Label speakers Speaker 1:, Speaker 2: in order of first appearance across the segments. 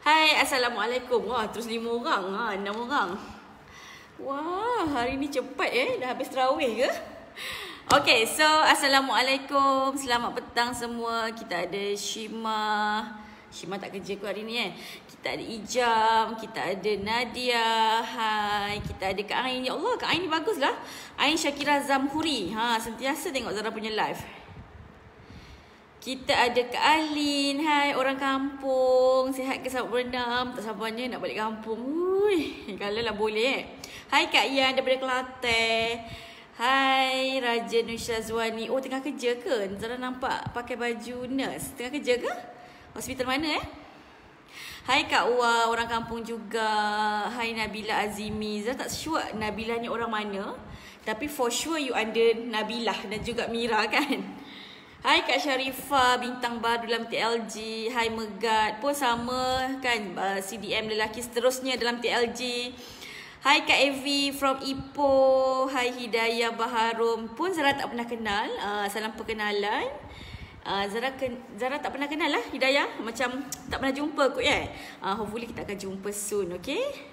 Speaker 1: Hai, Assalamualaikum. Wah, terus 5 orang. 6 orang. Wah, hari ni cepat dah habis tarawih ke? Okay, so Assalamualaikum. Selamat petang semua. Kita ada Shima. Shima tak kerja kot hari ni Kita ada Ijam. Kita ada Nadia. Hai. Kita ada Kak Ain. Ya Allah, Kak Ain ni baguslah. Ain Syakira Zamhuri. Sentiasa tengok Zara punya live. Kita ada Kak Alin. Hai, orang kampung. Sihat ke sahabat berenam? Tak sabarnya nak balik kampung. Kalau lah boleh Hai Kak Yan daripada Kelantan. Hai Raja Nusyazwani. Oh, tengah kerja ke? Zara nampak pakai baju nurse. Tengah kerja ke? Hospital mana Hai Kak Uwa, orang kampung juga. Hai Nabila Azimi. Zara tak sure Nabila ni orang mana, tapi for sure you under Nabilah dan juga Mira kan. Hai Kak Sharifah, bintang baru dalam TLG. Hai Megat, pun sama kan, CDM lelaki seterusnya dalam TLG. Hai Kak Evi from Ipoh. Hai Hidayah Baharum, pun Zara tak pernah kenal. Salam perkenalan. Zara tak pernah kenal lah Hidayah, macam tak pernah jumpa kot hopefully kita akan jumpa soon, okay?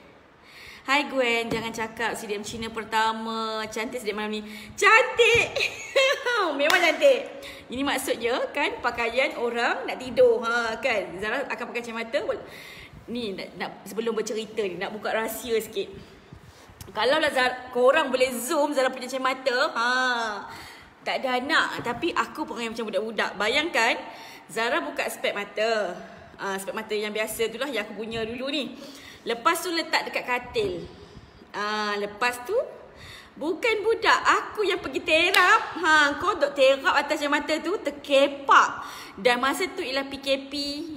Speaker 1: Hai Gwen, jangan cakap CDM Cina pertama. Cantik CDM malam ni. Cantik. Memang cantik. Ini maksudnya kan pakaian orang nak tidur kan. Zara akan pakai kacamata. Ni nak sebelum bercerita ni nak buka rahsia sikit. Kalau lah korang boleh zoom Zara punya kacamata, tak ada anak tapi aku perangai macam budak-budak. Bayangkan Zara buka spek mata. Spek mata yang biasa tu lah, yang aku punya dulu ni. Lepas tu letak dekat katil. Lepas tu bukan budak, aku yang pergi terap. Kau duk terap atas mata tu, terkepak. Dan masa tu ialah PKP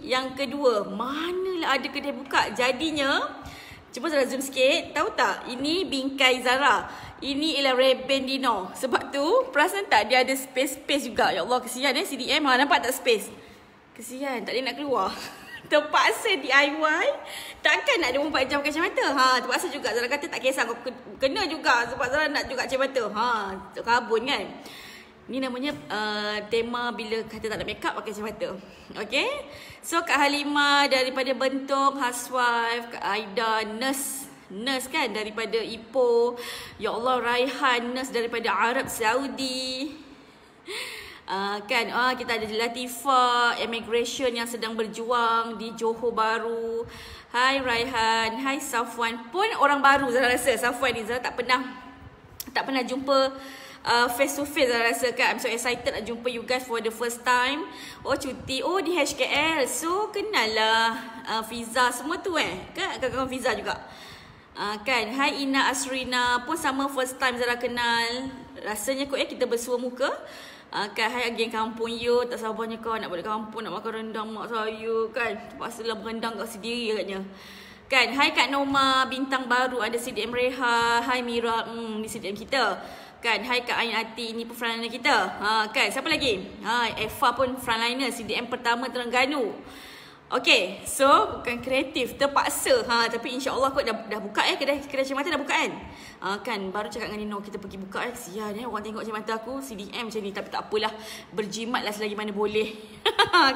Speaker 1: yang kedua. Manalah ada kedai buka. Jadinya, cuba Zara zoom sikit. Tahu tak? Ini bingkai Zara. Ini ialah Ray-Ban Dino. Sebab tu, perasan tak dia ada space-space juga. Ya Allah, kesian CDM. Nampak tak space? Kesian, tak boleh nak keluar. Terpaksa DIY. Takkan nak 24 jam pakai kacamata. Terpaksa juga. Zara kata tak kisah, kau kena juga. Sebab Zara nak juga kacamata. Tak kabun kan. Ni namanya tema bila kata tak nak make up pakai kacamata. Okay. So Kak Halimah daripada Bentong, housewife. Kak Aida nurse kan daripada Ipoh. Ya Allah, Raihan nurse daripada Arab Saudi. Kita ada Latifah, immigration yang sedang berjuang di Johor Bahru. Hai Raihan. Hai Safwan, pun orang baru Zara rasa. Safwan ni Zara tak pernah jumpa face to face. Zara rasa kan, I'm so excited nak jumpa you guys for the first time. Oh, cuti. Oh, di HKL. So kenal lah Fiza semua tu kan, kakak Fiza juga. Kan. Hai Ina Asrina, pun sama first time Zara kenal. Rasanya kot kita bersua muka. Kan, hai geng kampung you. Tak sabarnya kau nak balik kampung, nak makan rendang mak saya kan. Terpaksalah berendang kat sendiri katnya. Kan, hai Kak Noma, bintang baru ada CDM Reha. Hai Mira, ni CDM kita. Kan, hai Kak Ain Ati, ni pun frontliner kita. Kan, siapa lagi? Eva pun frontliner CDM pertama Terengganu. Okay, so bukan kreatif, terpaksa. Tapi insya-Allah kot dah buka kedai kacamata dah buka kan. Kan baru cakap dengan Nino kita pergi buka kesian orang tengok kacamata aku CDM macam ni, tapi tak apalah, berjimatlah selagi mana boleh.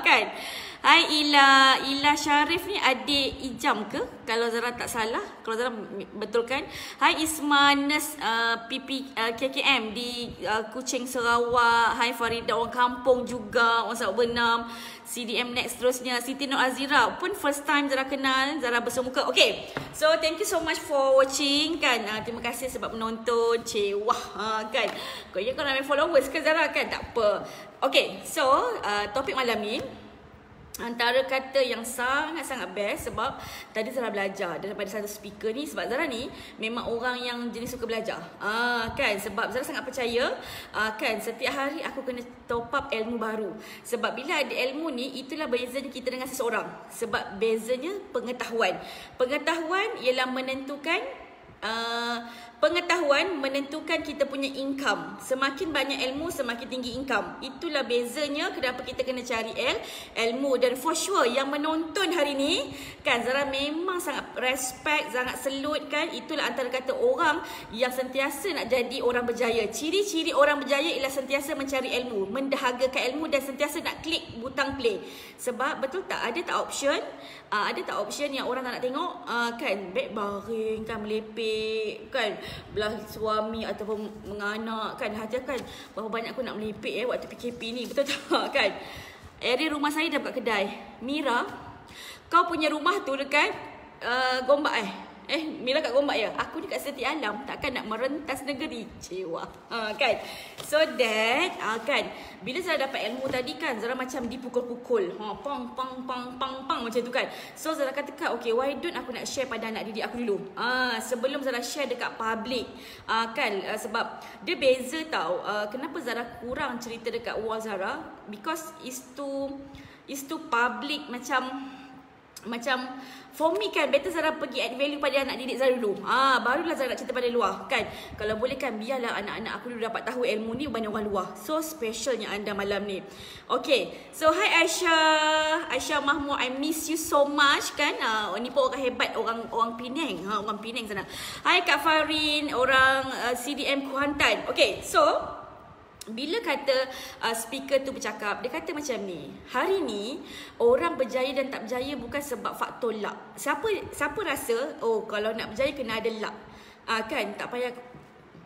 Speaker 1: Kan. Hai Ila Syarif ni adik Ijam ke? Kalau Zara tak salah, kalau Zara betul kan? Hai Isman nurse KKM di Kuching Sarawak. Hai Farida, orang kampung juga, orang Sabak Benam. CDM next terusnya Siti Nur Azira, pun first time Zara kenal, Zara bersua muka. Okay, so thank you so much for watching kan. Terima kasih sebab menonton. Wah kan, kau nak main followers ke Zara kan? Tak apa. Okay, so topik malam ni antara kata yang sangat-sangat best. Sebab tadi Zara belajar daripada satu speaker ni. Sebab Zara ni memang orang yang jenis suka belajar. Kan, sebab Zara sangat percaya kan, setiap hari aku kena top up ilmu baru. Sebab bila ada ilmu ni, itulah bezanya kita dengan seseorang. Sebab bezanya pengetahuan. Pengetahuan ialah menentukan pengetahuan menentukan kita punya income. Semakin banyak ilmu, semakin tinggi income. Itulah bezanya kenapa kita kena cari ilmu. Dan for sure yang menonton hari ni kan, Zara memang sangat respect, sangat salute kan. Itulah antara kata orang yang sentiasa nak jadi orang berjaya. Ciri-ciri orang berjaya ialah sentiasa mencari ilmu, mendahagakan ilmu dan sentiasa nak klik butang play. Sebab betul tak, ada tak option yang orang tak nak tengok kan, baik baring kan, melepek kan, belah suami ataupun menganak kan. Hajar kan berapa banyak aku nak melepek waktu PKP ni, betul tak kan. Area rumah saya dah buka kedai. Mira, kau punya rumah tu dekat Gombak Mira kat Gombak ya. Aku dekat Siti Alam, takkan nak merentas negeri. Cewa. Kan. So that kan, bila Zara dapat ilmu tadi kan, Zara macam dipukul-pukul. Pang macam tu kan. So Zara katakan, okay, why don't aku nak share pada anak didik aku dulu. Sebelum Zara share dekat public. Kan, sebab dia beza tau. Kenapa Zara kurang cerita dekat wall Zara? Because is to public macam for me kan, better Zara pergi add value pada anak didik Zara dulu. Barulah Zara nak cerita pada luar kan. Kalau boleh kan, biarlah anak-anak aku dulu dapat tahu ilmu ni banyak orang luar. So specialnya anda malam ni. Okay, so hi Aisyah Mahmud, I miss you so much kan. Ni pun orang hebat, orang Penang. Orang Penang sana. Hi Kak Farin, orang CDM Kuantan. Okay, so bila kata speaker tu bercakap, dia kata macam ni, hari ni orang berjaya dan tak berjaya bukan sebab faktor luck. Siapa rasa kalau nak berjaya kena ada luck, kan, tak payah.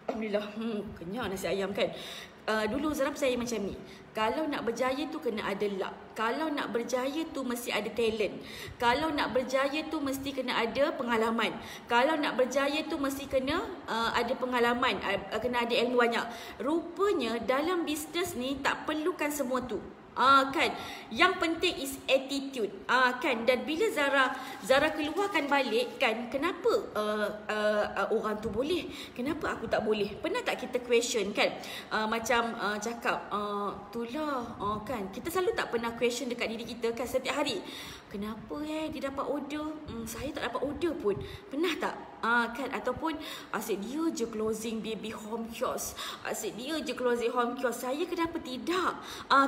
Speaker 1: Alhamdulillah, kenyang nasi ayam kan. Dulu Zara percaya macam ni, kalau nak berjaya tu kena ada luck. Kalau nak berjaya tu mesti ada talent. Kalau nak berjaya tu mesti kena ada pengalaman. Kalau nak berjaya tu mesti kena ada pengalaman, kena ada ilmu banyak. Rupanya dalam bisnes ni tak perlukan semua tu. Kan, yang penting is attitude. Kan, dan bila Zara keluarkan balik kan, kenapa orang tu boleh, kenapa aku tak boleh? Pernah tak kita question kan, macam cakap itulah kan, kita selalu tak pernah question dekat diri kita kan setiap hari, kenapa dia dapat order, saya tak dapat order pun. Pernah tak? Kan, ataupun asyik dia je closing baby home kiosk, asyik dia je closing home kiosk, saya kenapa tidak?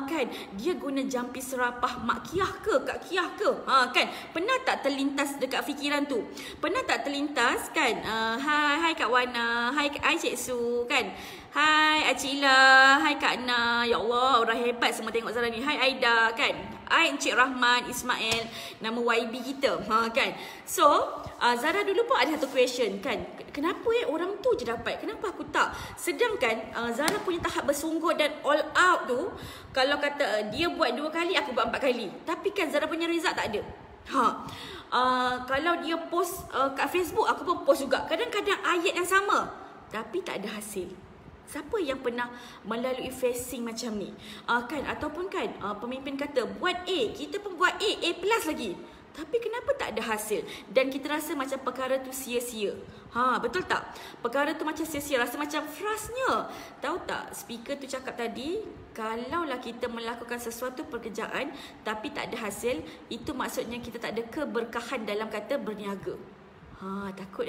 Speaker 1: Kan, dia guna jampi serapah Mak Kiah ke Kak Kiah ke? Kan, pernah tak terlintas dekat fikiran tu? Pernah tak terlintas kan? Hai Kak Wana, hai Cik Su kan, hai Acila, hai Kak Na. Ya Allah, orang hebat semua tengok Zara ni. Hai Aida kan, hai Encik Rahman Ismail, nama YB kita. Kan, so Zara dulu pun ada satu question kan, kenapa orang tu je dapat, kenapa aku tak? Sedangkan Zara punya tahap bersungguh dan all out tu, kalau kata dia buat 2 kali, aku buat 4 kali. Tapi kan Zara punya result tak ada. Kalau dia post kat Facebook, aku pun post juga. Kadang-kadang ayat yang sama, tapi tak ada hasil. Siapa yang pernah melalui facing macam ni? Kan, ataupun kan pemimpin kata buat A, kita pun buat A plus lagi, tapi kenapa tak ada hasil? Dan kita rasa macam perkara tu sia-sia. Betul tak? Perkara tu macam sia-sia, rasa macam frustnya. Tahu tak, speaker tu cakap tadi, kalaulah kita melakukan sesuatu pekerjaan tapi tak ada hasil, itu maksudnya kita tak ada keberkahan dalam kata berniaga. Takut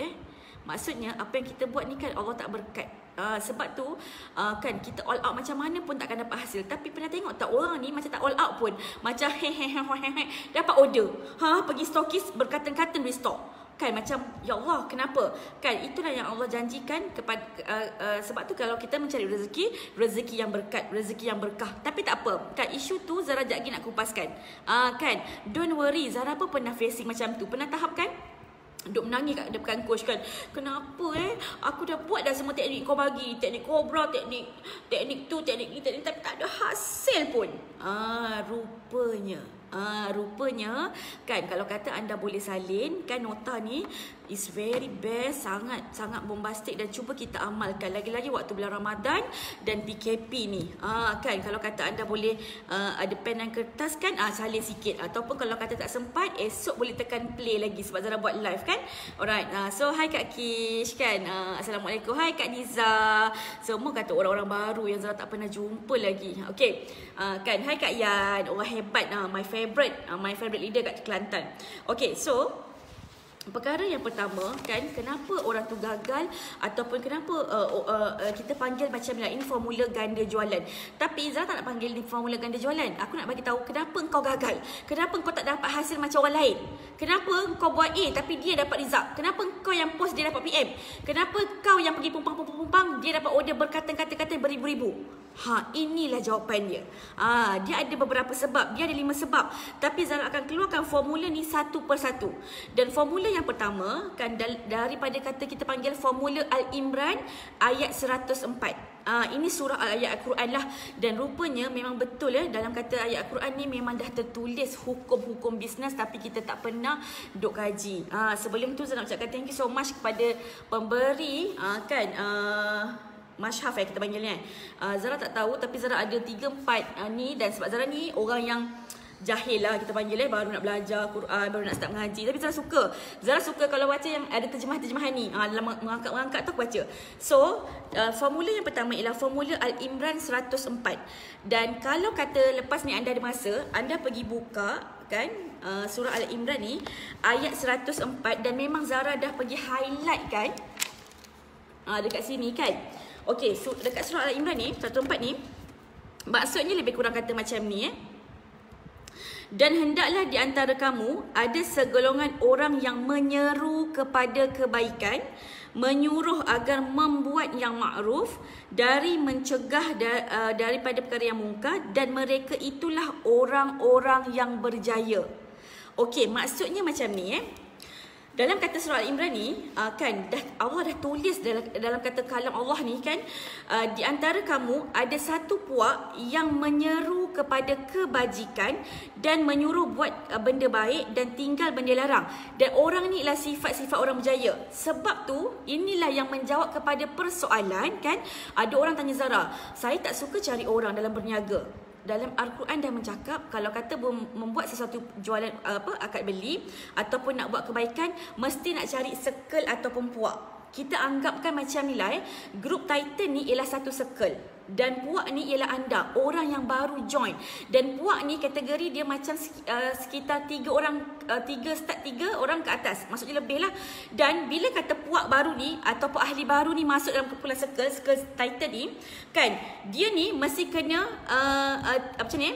Speaker 1: maksudnya apa yang kita buat ni kan Allah tak berkat. Sebab tu kan kita all out macam mana pun takkan dapat hasil. Tapi pernah tengok tak orang ni macam tak all out pun, macam dapat order, pergi stokis berkatan-katan restock kan, macam ya Allah kenapa? Kan, itulah yang Allah janjikan kepada sebab tu kalau kita mencari rezeki yang berkat, rezeki yang berkah. Tapi tak apa kan, isu tu Zara jap lagi nak kupaskan. Kan, don't worry, Zara pun pernah facing macam tu, pernah tahap kan, duk menangis kat depan coach kan, kenapa aku dah buat dah semua teknik kau bagi, teknik Cobra, teknik tu, teknik ni, teknik, tapi tak ada hasil pun. Rupanya kan, kalau kata anda boleh salin kan, nota ni is very best, sangat bombastik, dan cuba kita amalkan lagi-lagi waktu bulan Ramadan dan PKP ni. Kan, kalau kata anda boleh ada pen dan kertas kan, salin sikit, ataupun kalau kata tak sempat, esok boleh tekan play lagi sebab Zara buat live kan. Alright, so hi Kak Kish kan, Assalamualaikum, hi Kak Niza, semua kata orang-orang baru yang Zara tak pernah jumpa lagi. Okay, kan, hi Kak Yan, orang hebat, my favorite leader kat Kelantan. Okay, so Perkara yang pertama kan, kenapa orang tu gagal ataupun kenapa kita panggil macam ni, ini formula ganda jualan. Tapi Zara tak nak panggil ni formula ganda jualan. Aku nak bagi tahu kenapa engkau gagal. Kenapa engkau tak dapat hasil macam orang lain? Kenapa engkau buat A tapi dia dapat result? Kenapa engkau yang post dia dapat PM? Kenapa kau yang pergi pumpang dia dapat order berkata-kata beribu-ribu? Inilah jawapan dia. Dia ada beberapa sebab. Dia ada 5 sebab. Tapi Zara akan keluarkan formula ni satu persatu. Dan formula yang pertama kan, daripada kata kita panggil formula Al-Imran ayat 104. Ini surah ayat Al-Quran lah. Dan rupanya memang betul dalam kata ayat Al-Quran ni memang dah tertulis hukum-hukum bisnes, tapi kita tak pernah duk kaji. Sebelum tu saya nak ucapkan thank you so much kepada pemberi Masyhaf kita panggilnya. Zara tak tahu, tapi Zara ada 3-4 ni. Dan sebab Zara ni orang yang jahil lah kita panggil, baru nak belajar Quran, baru nak start mengaji. Tapi Zara suka kalau baca yang ada terjemahan ni. Dalam mengangkat tu aku baca. So formula yang pertama ialah formula Al-Imran 104. Dan kalau kata lepas ni anda ada masa, anda pergi buka kan surah Al-Imran ni ayat 104. Dan memang Zara dah pergi highlight kan dekat sini kan. Okey, so dekat surah Al-Imran ni 104 ni maksudnya lebih kurang kata macam ni Dan hendaklah di antara kamu ada segolongan orang yang menyeru kepada kebaikan, menyuruh agar membuat yang makruf, dari mencegah daripada perkara yang mungkar, dan mereka itulah orang-orang yang berjaya. Okey, maksudnya macam ni dalam kata surah Al-Imran ni kan Allah dah tulis dalam kata kalam Allah ni kan, di antara kamu ada satu puak yang menyeru kepada kebajikan dan menyuruh buat benda baik dan tinggal benda larang, dan orang ni ialah sifat-sifat orang berjaya. Sebab tu inilah yang menjawab kepada persoalan kan, ada orang tanya Zara, saya tak suka cari orang dalam berniaga. Dalam Al-Quran dah mencakap kalau kata membuat sesuatu jualan akad beli ataupun nak buat kebaikan, mesti nak cari circle ataupun puak. Kita anggapkan macam ni lah Group Titan ni ialah satu circle, dan puak ni ialah anda, orang yang baru join. Dan puak ni kategori dia macam sekitar 3 orang, 3 orang ke atas, maksudnya lebih lah. Dan bila kata puak baru ni ataupun ahli baru ni masuk dalam kumpulan circle Titan ni kan, dia ni mesti kena macam ni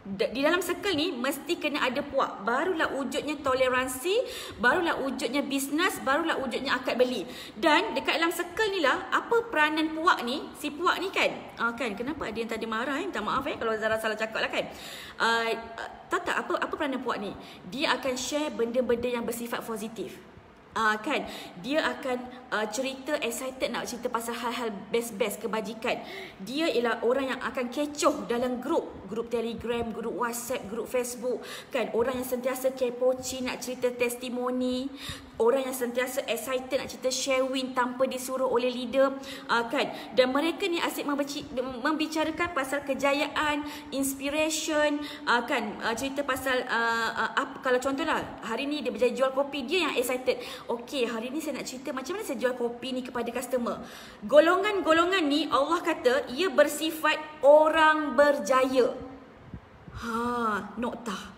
Speaker 1: di dalam circle ni mesti kena ada puak. Barulah wujudnya toleransi, barulah wujudnya bisnes, barulah wujudnya akad beli. Dan dekat dalam circle ni lah apa peranan puak ni, si puak ni kan kan kenapa ada yang tadi marah minta maaf kalau Zara salah cakap lah kan. Tak apa peranan puak ni, dia akan share benda-benda yang bersifat positif. Kan dia akan cerita, excited nak cerita pasal hal-hal best kebajikan. Dia ialah orang yang akan kecoh dalam grup Telegram, grup WhatsApp, grup Facebook kan. Orang yang sentiasa kepoci nak cerita testimoni, orang yang sentiasa excited nak cerita share win tanpa disuruh oleh leader kan. Dan mereka ni asyik membicarakan pasal kejayaan, inspiration kan, cerita pasal kalau contohlah hari ni dia berjaya jual kopi, dia yang excited. Okey, hari ni saya nak cerita macam mana saya jual kopi ni kepada customer. Golongan-golongan ni Allah kata ia bersifat orang berjaya. Noktah.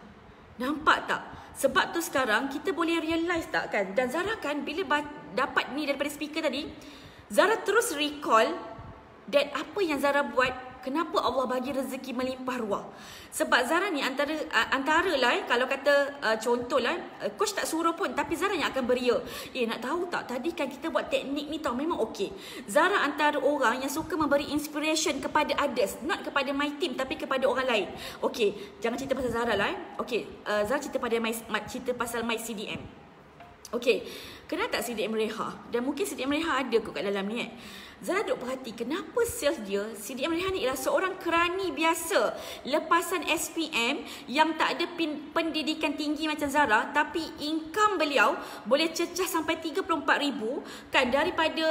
Speaker 1: Nampak tak? Sebab tu sekarang kita boleh realize tak kan? Dan Zara kan bila dapat ni daripada speaker tadi, Zara terus recall that apa yang Zara buat. Kenapa Allah bagi rezeki melimpah ruah? Sebab Zara ni antara lah kalau kata contoh lah, coach tak suruh pun, tapi Zara yang akan beria. Nak tahu tak, tadi kan kita buat teknik ni tau, memang okey. Zara antara orang yang suka memberi inspiration kepada others, not kepada my team tapi kepada orang lain. Okey, jangan cerita pasal Zara lah Okey, Zara cerita pasal my CDM. Okey, kenal tak CDM Reha? Dan mungkin CDM Reha ada kot kat dalam ni Zara duk perhati kenapa sales dia, CDM Rehan ni ialah seorang kerani biasa, lepasan SPM yang tak ada pendidikan tinggi macam Zara, tapi income beliau boleh cecah sampai 34,000 kan, daripada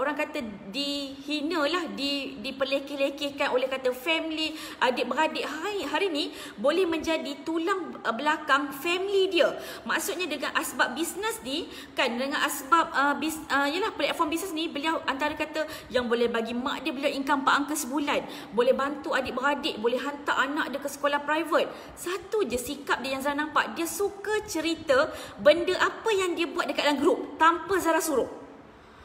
Speaker 1: orang kata dihina lah, diperlekeh-lekehkan oleh kata family, adik-beradik, hari ni boleh menjadi tulang belakang family dia. Maksudnya dengan asbab bisnes ni kan, dengan asbab yalah platform bisnes ni, beliau antara kata yang boleh bagi mak dia beliau income 4 angka sebulan, boleh bantu adik-beradik, boleh hantar anak dia ke sekolah private. Satu je sikap dia yang Zara nampak, dia suka cerita benda apa yang dia buat dekat dalam grup tanpa Zara suruh.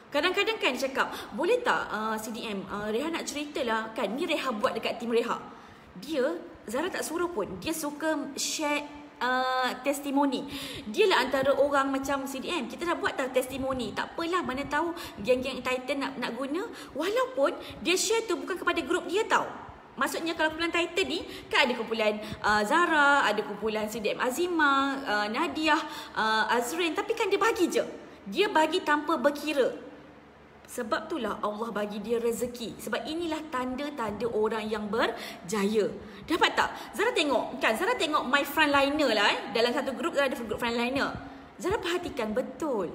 Speaker 1: Kadang-kadang kan dia cakap, boleh tak CDM, Reha nak ceritalah kan, ni Reha buat dekat tim Reha. Dia, Zara tak suruh pun, dia suka share testimoni. Dia lah antara orang macam CDM, kita dah buat tak testimoni, tak apalah, mana tahu geng-geng Titan nak guna. Walaupun dia share tu bukan kepada grup dia tau. Maksudnya kalau kumpulan Titan ni kan ada kumpulan Zara, ada kumpulan CDM Azimah, Nadiah, Azrin, tapi kan dia bagi je. Dia bagi tanpa berkira. Sebab itulah Allah bagi dia rezeki. Sebab inilah tanda-tanda orang yang berjaya. Dapat tak? Zara tengok kan, Zara tengok my frontliner lah dalam satu grup Zara ada grup frontliner. Zara perhatikan betul.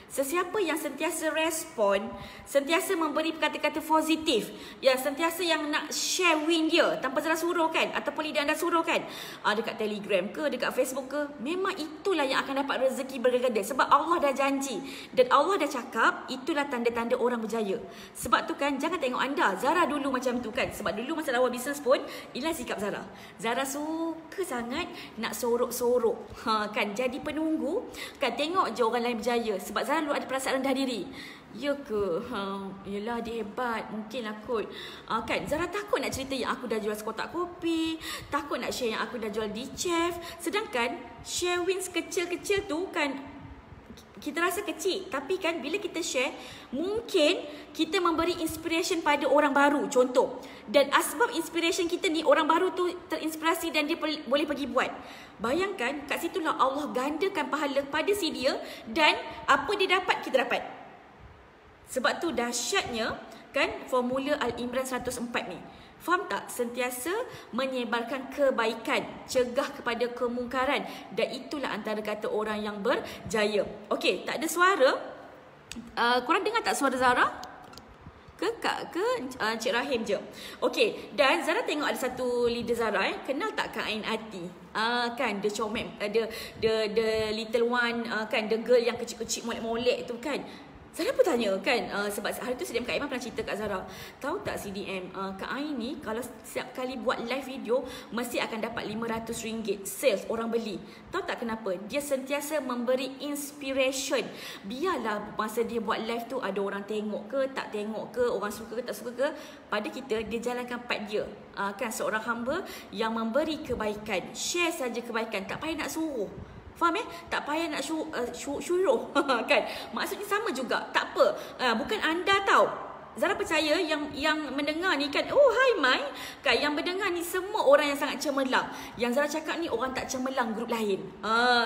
Speaker 1: Sesiapa yang sentiasa respon, sentiasa memberi kata-kata positif, yang sentiasa yang nak share win dia tanpa Zara suruh kan, ataupun lidah anda suruh kan, dekat Telegram ke, dekat Facebook ke, memang itulah yang akan dapat rezeki berganda. Sebab Allah dah janji dan Allah dah cakap itulah tanda-tanda orang berjaya. Sebab tu kan, jangan tengok anda, Zara dulu macam tu kan. Sebab dulu masa awal bisnes pun, inilah sikap Zara. Zara suka sangat nak sorok-sorok, kan, jadi penunggu kan, tengok je orang lain berjaya. Sebab Zara dulu ada perasaan rendah diri. Ya ke? Yelah dia hebat, mungkin lah kot. Kan, Zara takut nak cerita yang aku dah jual sekotak kopi, takut nak share yang aku dah jual di chef. Sedangkan share wins kecil-kecil tu kan, kita rasa kecil, tapi kan bila kita share, mungkin kita memberi inspiration pada orang baru, contoh. Dan asbab inspiration kita ni, orang baru tu terinspirasi dan dia boleh pergi buat. Bayangkan, kat situlah Allah gandakan pahala pada si dia, dan apa dia dapat, kita dapat. Sebab tu dahsyatnya kan formula Al-Imran 104 ni. Faham tak? Sentiasa menyebarkan kebaikan, cegah kepada kemungkaran, dan itulah antara kata orang yang berjaya. Okey, tak ada suara. Korang dengar tak suara Zara? Ke Cik Rahim je. Okey, dan Zara tengok ada satu leader Zara kenal tak Kak Ain Ati? Kan the comel, the little one, kan the girl yang kecil-kecil molek-molek tu kan. Zara pun tanya kan, sebab hari tu CDM Kak Aiman pernah cerita kat Zara, tahu tak CDM, Kak Ain ni kalau setiap kali buat live video mesti akan dapat RM500 sales, orang beli. Tahu tak kenapa? Dia sentiasa memberi inspiration. Biarlah masa dia buat live tu ada orang tengok ke tak tengok ke, orang suka ke tak suka ke, pada kita dia jalankan part dia. Kan seorang hamba yang memberi kebaikan, share saja kebaikan, tak payah nak suruh. Faham tak payah nak syuruh kan. Maksudnya sama juga, tak apa, bukan anda tahu. Zara percaya yang mendengar ni kan, oh hai Mai kan, yang mendengar ni semua orang yang sangat cemerlang. Yang Zara cakap ni orang tak cemerlang grup lain.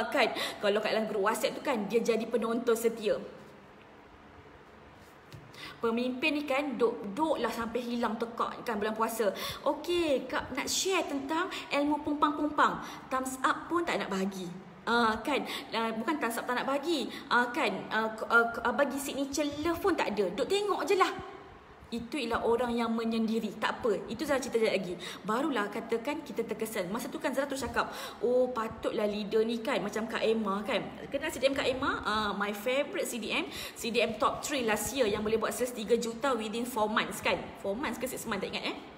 Speaker 1: Kan, kalau kat dalam grup WhatsApp tu kan, dia jadi penonton setia. Pemimpin ni kan duk lah sampai hilang tekak kan bulan puasa. Okey, Kak nak share tentang ilmu pumpang-pumpang. Thumbs up pun tak nak bagi. Kan, bukan thumbs up tak nak bagi, kan, bagi signature love pun tak ada. Duk tengok je lah. Itu ialah orang yang menyendiri. Tak apa, itu Zara cerita lagi. Barulah katakan kita terkesan. Masa tu kan Zara tu cakap, oh patutlah leader ni kan macam Kak Emma kan. Kenal CDM Kak Emma? My favourite CDM top 3 last year yang boleh buat sales 3 juta within 4 months kan. 4 months ke 6 months, tak ingat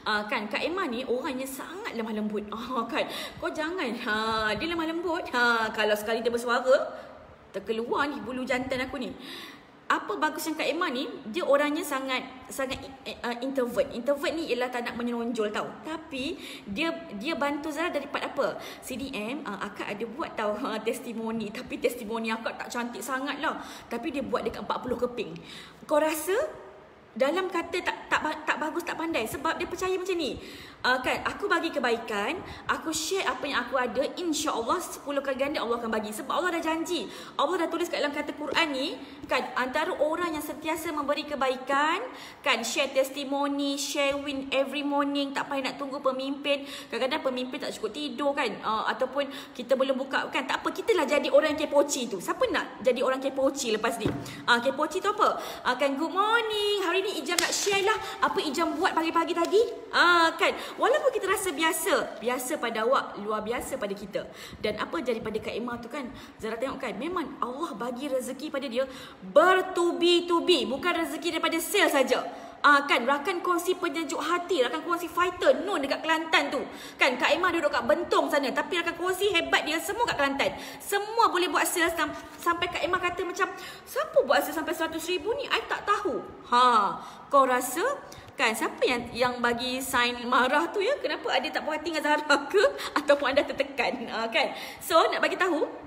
Speaker 1: kan Kak Emma ni orangnya sangat lemah lembut. Kan, kau jangan, dia lemah lembut. Kalau sekali dia bersuara, terkeluar ni bulu jantan aku ni. Apa bagusnya Kak Emma ni, dia orangnya sangat introvert. Introvert ni ialah tak nak menonjol tau. Tapi dia bantu Zara daripada apa? CDM, akak ada buat tau testimoni, tapi testimoni akak tak cantik sangat lah. Tapi dia buat dekat 40 keping. Kau rasa dalam kata tak bagus, tak pandai, sebab dia percaya macam ni. Kan, aku bagi kebaikan, aku share apa yang aku ada, insya-Allah 10 kali ganda Allah akan bagi. Sebab Allah dah janji. Allah dah tulis kat dalam kata Quran ni kan, antara orang yang sentiasa memberi kebaikan kan, share testimoni, share win every morning, tak payah nak tunggu pemimpin. Kadang-kadang pemimpin tak cukup tidur kan, ataupun kita belum buka kan, tak apa, kita lah jadi orang yang kepoci tu. Siapa nak jadi orang kepoci lepas ni? Kepoci tu apa? Kan, good morning, hari ni Ijam nak share lah apa Ijam buat pagi-pagi tadi? Kan, walaupun kita rasa biasa pada awak, luar biasa pada kita. Dan apa jadi pada Kak Emma tu kan, Zara tengok kan, memang Allah bagi rezeki pada dia bertubi-tubi, bukan rezeki daripada sale saja. Kan, rakan kongsi penyejuk hati, rakan kongsi fighter Nun dekat Kelantan tu. Kan, Kak Emma duduk kat Bentong sana, tapi rakan kongsi hebat dia semua kat Kelantan. Semua boleh buat sale sampai Kak Emma kata macam, siapa buat sale sampai 100,000 ni? I tak tahu. Kau rasa kan siapa yang bagi sign marah tu ya? Kenapa ada tak puas hati dengan Zara ke? Ataupun anda tertekan? Kan. So, nak bagi tahu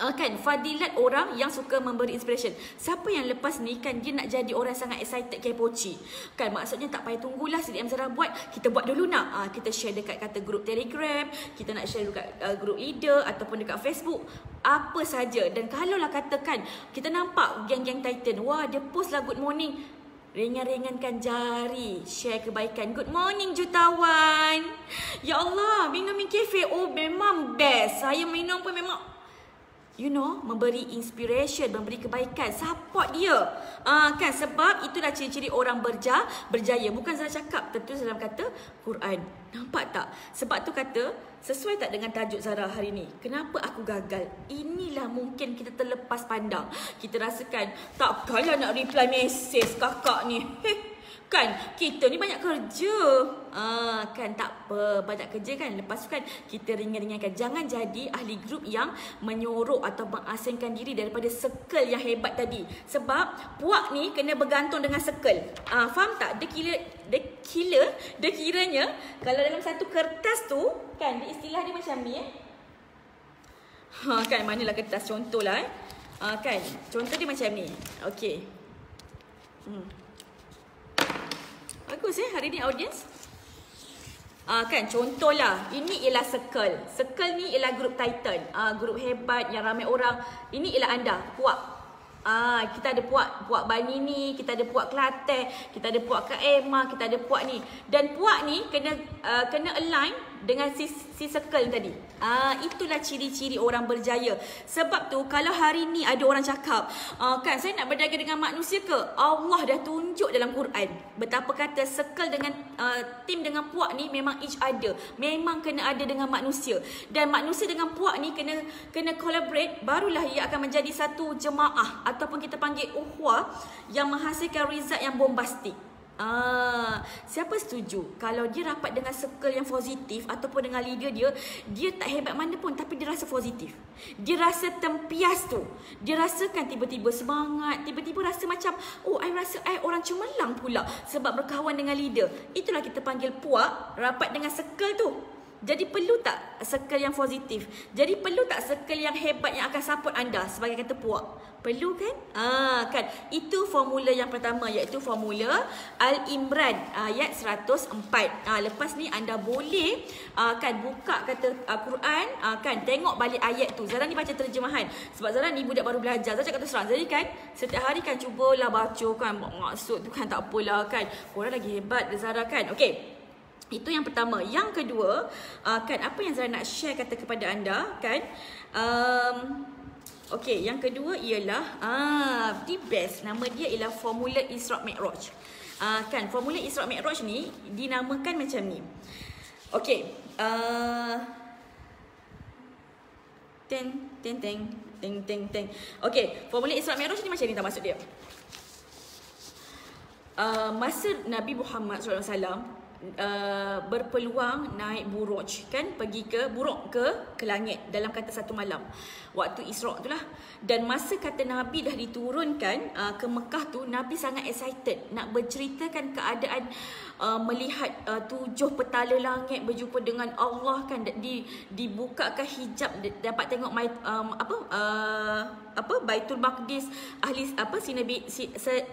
Speaker 1: kan, fadilat orang yang suka memberi inspiration. Siapa yang lepas ni kan dia nak jadi orang sangat excited kepoci. Kan, maksudnya tak payah tunggulah CDM Zara buat, kita buat dulu nak. Kita share dekat kata grup Telegram, kita nak share dekat grup leader ataupun dekat Facebook, apa saja. Dan kalaulah katakan kita nampak geng-geng Titan, wah dia post lah good morning, ringan-ringankan jari, share kebaikan. Good morning jutawan. Ya Allah, minum kafe, oh memang best. Saya minum pun memang memberi inspiration, memberi kebaikan, support dia. Kan, sebab itulah ciri-ciri orang berjaya. Bukan Zara cakap, tertulis dalam kata Quran. Nampak tak? Sebab tu kata, sesuai tak dengan tajuk Zara hari ni? Kenapa aku gagal? Inilah mungkin kita terlepas pandang. Kita rasakan, takkanlah nak reply mesej kakak ni. Kan, kita ni banyak kerja. Kan, tak apa, banyak kerja kan. Lepas tu kan, kita ringan-ringankan. Jangan jadi ahli grup yang menyorok atau mengasingkan diri daripada circle yang hebat tadi. Sebab puak ni kena bergantung dengan circle. Faham tak? Dia kiranya kalau dalam satu kertas tu kan, dia istilah dia macam ni kan, manalah kertas, contohlah kan, contoh dia macam ni. Okey. Bagus hari ni audience. Kan, contohlah, ini ialah circle. Circle ni ialah grup Titan, grup hebat yang ramai orang. Ini ialah anda, puak. Kita ada puak Bani ni, kita ada puak Kelantan, kita ada puak Kak Emma, kita ada puak ni. Dan puak ni kena align dengan si circle tadi. Itulah ciri-ciri orang berjaya. Sebab tu kalau hari ni ada orang cakap, kan saya nak berdagang dengan manusia ke? Allah dah tunjuk dalam Quran betapa kata circle dengan tim dengan puak ni memang each other. Memang kena ada dengan manusia. Dan manusia dengan puak ni kena collaborate, barulah ia akan menjadi satu jemaah ataupun kita panggil uhwah yang menghasilkan result yang bombastik. Siapa setuju kalau dia rapat dengan circle yang positif ataupun dengan leader dia tak hebat mana pun tapi dia rasa positif, dia rasa tempias tu, dia rasakan tiba-tiba semangat, tiba-tiba rasa macam I rasa orang cemerlang pula sebab berkawan dengan leader. Itulah kita panggil puak, rapat dengan circle tu. Jadi perlu tak circle yang positif? Jadi perlu tak circle yang hebat yang akan support anda sebagai kata puak? Perlu kan? Kan, itu formula yang pertama, iaitu formula Al-Imran ayat 104. Lepas ni anda boleh kan buka kata Quran, kan tengok balik ayat tu. Zara ni baca terjemahan sebab Zara ni budak baru belajar. Zara cakap terus terang. Jadi kan setiap hari kan cubalah baca kan, maksud tu kan tak apalah kan. Korang lagi hebat Zara kan. Okey. Itu yang pertama. Yang kedua, kan apa yang Zara nak share kata kepada anda kan. Okey, yang kedua ialah the best. Nama dia ialah formula Isra Mi'raj. Kan formula Isra Mi'raj ni dinamakan macam ni. Okey, teng. Okey, formula Isra Mi'raj ni macam ni tak maksud dia. Masa Nabi Muhammad SAW berpeluang naik buruj kan, pergi ke langit dalam kata satu malam waktu Isra' tu lah. Dan masa kata Nabi dah diturunkan ke Mekah tu, Nabi sangat excited nak berceritakan keadaan melihat 7 petala langit, berjumpa dengan Allah kan, dibukakan hijab, dapat tengok Baitul Maqdis, ahli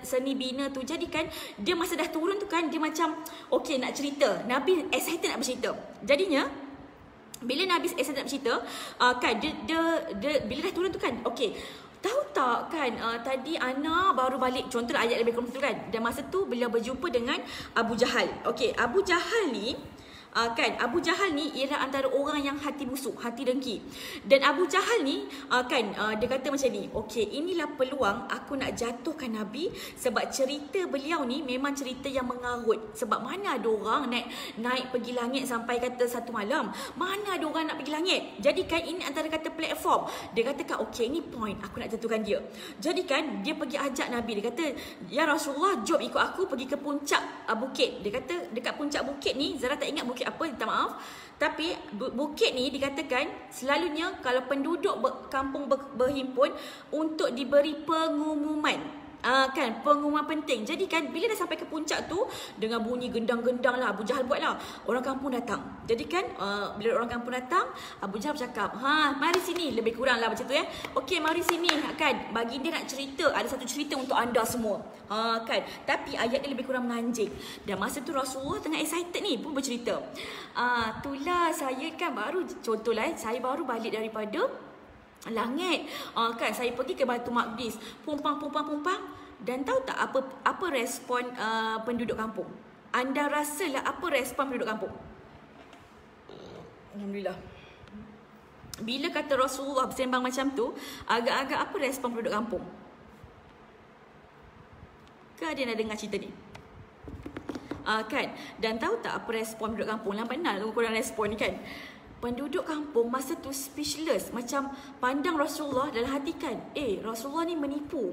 Speaker 1: seni bina tu. Jadi kan dia masa dah turun tu kan, dia macam okey nak cerita. Nabi excited nak bercerita. Jadinya bila Nabi excited nak bercerita, kan dia bila dah turun tu kan, okey, tahu tak kan tadi Ana baru balik, contoh ayat lebih kurang tu kan. Dan masa tu beliau berjumpa dengan Abu Jahal. Okey, Abu Jahal ni Kan Abu Jahal ni ialah antara orang yang hati busuk, hati dengki. Dan Abu Jahal ni dia kata macam ni, okey, inilah peluang aku nak jatuhkan Nabi sebab cerita beliau ni memang cerita yang mengarut. Sebab mana ada orang naik pergi langit sampai kata satu malam, mana ada orang nak pergi langit. Jadi kan ini antara kata platform. Dia katakan okey, ini point aku nak jatuhkan dia. Jadi kan dia pergi ajak Nabi, dia kata, ya Rasulullah, jom ikut aku pergi ke puncak bukit. Dia kata dekat puncak bukit ni, Zara tak ingat bukit apa, minta maaf. Tapi bukit ni dikatakan selalunya kalau penduduk kampung berhimpun untuk diberi pengumuman. Kan pengumuman penting. Jadi kan bila dah sampai ke puncak tu, dengan bunyi gendang-gendang lah, Abu Jahal buat lah, orang kampung datang. Jadi kan bila orang kampung datang, Abu Jahal bercakap, mari sini, lebih kurang lah macam tu okey, mari sini, kan bagi dia nak cerita, ada satu cerita untuk anda semua. Kan tapi ayat dia lebih kurang menganjing. Dan masa tu Rasulullah tengah excited ni pun bercerita, itulah saya kan baru, contohlah saya baru balik daripada langit, kan saya pergi ke Baitul Maqdis, pumpang. Dan tahu tak apa respon penduduk kampung? Anda rasalah apa respon penduduk kampung? Alhamdulillah. Bila kata Rasulullah bersembang macam tu, agak-agak apa respon penduduk kampung? Ke ada nak dengar cerita ni? Kan? Dan tahu tak apa respon penduduk kampung? Lambat nak korang respon ni kan? Penduduk kampung masa tu speechless, macam pandang Rasulullah dalam hati kan, Rasulullah ni menipu.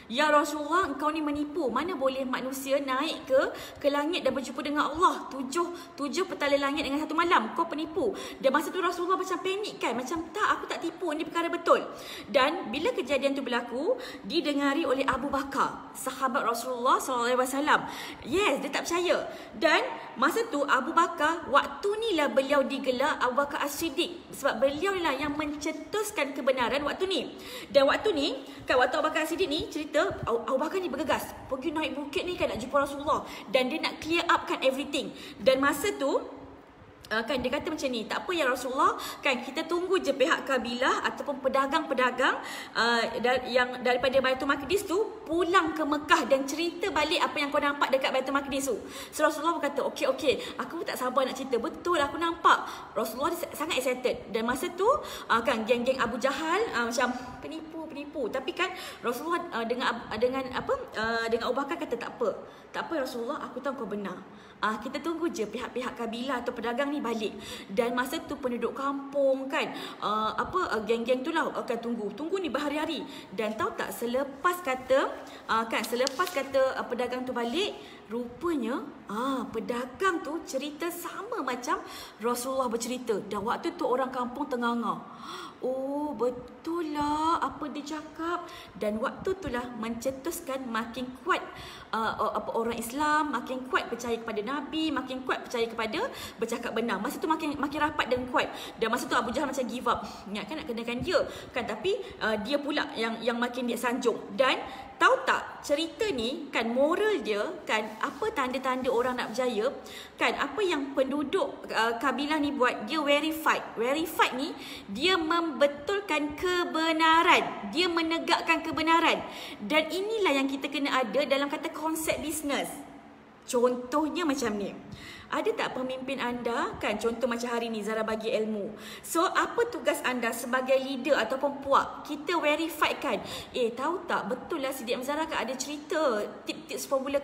Speaker 1: Ya Rasulullah, engkau ni menipu. Mana boleh manusia naik ke langit dan berjumpa dengan Allah tujuh petala langit dengan satu malam. Kau penipu. Dan masa tu Rasulullah macam panik kan, macam tak, aku tak tipu, ini perkara betul. Dan bila kejadian tu berlaku, didengari oleh Abu Bakar, sahabat Rasulullah SAW. Yes, dia tak percaya. Dan masa tu Abu Bakar, waktu ni lah beliau digelar Abu Bakar As-Siddiq, sebab beliau lah yang mencetuskan kebenaran waktu ni. Dan waktu ni kan, waktu Abu Bakar As-Siddiq ni cerita, Abu Bakar ni bergegas pergi naik bukit ni kan, nak jumpa Rasulullah, dan dia nak clear up kan everything. Dan masa tu kan dia kata macam ni, tak apa ya Rasulullah, kan kita tunggu je pihak kabilah ataupun pedagang-pedagang yang daripada Baitul Maqdis tu pulang ke Mekah dan cerita balik apa yang kau nampak dekat Baitul Maqdis tu. So Rasulullah berkata, okey, aku pun tak sabar nak cerita, betul aku nampak. Rasulullah sangat excited. Dan masa tu kan geng-geng Abu Jahal macam penipu. Tapi kan Rasulullah dengan Abu Bakar kata, tak apa Rasulullah, aku tahu kau benar. Kita tunggu je pihak-pihak kabilah atau pedagang ni balik. Dan masa tu penduduk kampung kan, geng-geng tu lah akan tunggu ni berhari-hari. Dan tahu tak, selepas kata pedagang tu balik, rupanya pedagang tu cerita sama macam Rasulullah bercerita. Dan waktu tu orang kampung tenganga. Oh, betul lah apa dia cakap. Dan waktu tu lah mencetuskan makin kuat orang Islam, makin kuat percaya kepada Nabi, makin kuat percaya kepada bercakap benar. Masa tu makin rapat dan kuat. Dan masa tu Abu Jahal macam give up. Ingat kan nak kenakan dia kan, tapi dia pula yang makin dia sanjung. Dan tahu tak, cerita ni kan moral dia kan, apa tanda-tanda orang nak berjaya kan, apa yang penduduk kabilah ni buat, dia verified ni, dia membetulkan kebenaran, dia menegakkan kebenaran. Dan inilah yang kita kena ada dalam kata konsep bisnes. Contohnya macam ni, ada tak pemimpin anda kan, contoh macam hari ni Zara bagi ilmu. So apa tugas anda sebagai leader ataupun puak? Kita verify kan, tahu tak, betul lah si DM Zara kan ada cerita tips formula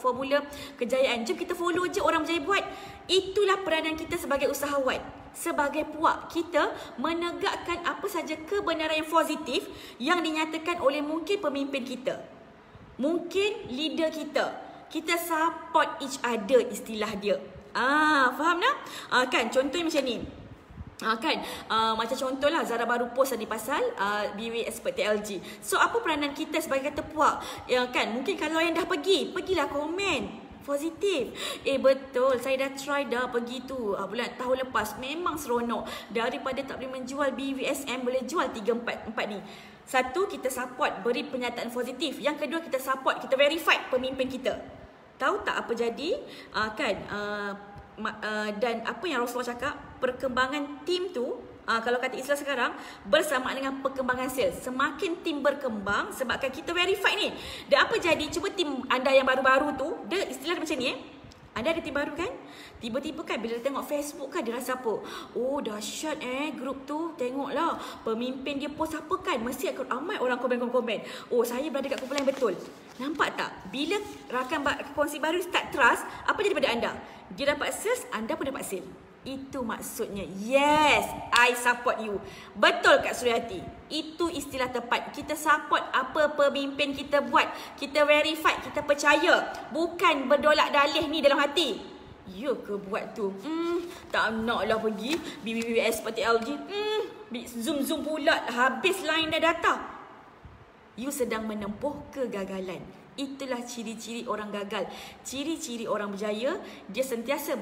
Speaker 1: formula kejayaan. Jom kita follow je orang berjaya buat. Itulah peranan kita sebagai usahawan, sebagai puak. Kita menegakkan apa saja kebenaran yang positif yang dinyatakan oleh mungkin pemimpin kita, mungkin leader kita. Kita support each other, istilah dia. Faham tak? Kan contohnya macam ni. Macam contohlah Zara baru post tadi pasal BW Expert TLG. So apa peranan kita sebagai kata puak? Kan mungkin kalau yang dah pergilah komen positif. Betul, saya dah try dah pergi tu tahun lepas. Memang seronok. Daripada tak boleh menjual BWSM, boleh jual 3-4 ni. Satu, kita support, beri pernyataan positif. Yang kedua, kita support, kita verify pemimpin kita. Tahu tak apa jadi? Dan apa yang Rasulullah cakap, perkembangan tim tu, kalau kata Islam sekarang, bersamaan dengan perkembangan sales. Semakin tim berkembang sebabkan kita verify ni. Dan apa jadi? Cuba tim anda yang baru-baru tu, dia istilah macam ni Anda ada tip baru kan? Tiba-tiba kan bila tengok Facebook kan dia rasa apa? Oh dahsyat grup tu. Tengoklah pemimpin dia post apa kan? Mesti akan ramai orang komen. Oh saya berada kat kumpulan yang betul. Nampak tak? Bila rakan kongsi baru start trust, apa jadi pada anda? Dia dapat sales, anda pun dapat sale. Itu maksudnya. Yes, I support you. Betul Kak Suryati. Itu istilah tepat. Kita support apa pemimpin kita buat. Kita verify, kita percaya. Bukan berdolak dalih ni dalam hati. Ya ke buat tu? Tak naklah pergi BBBS seperti LG. Zoom pula. Habis line dah data. You sedang menempuh kegagalan. Itulah ciri-ciri orang gagal. Ciri-ciri orang berjaya, dia sentiasa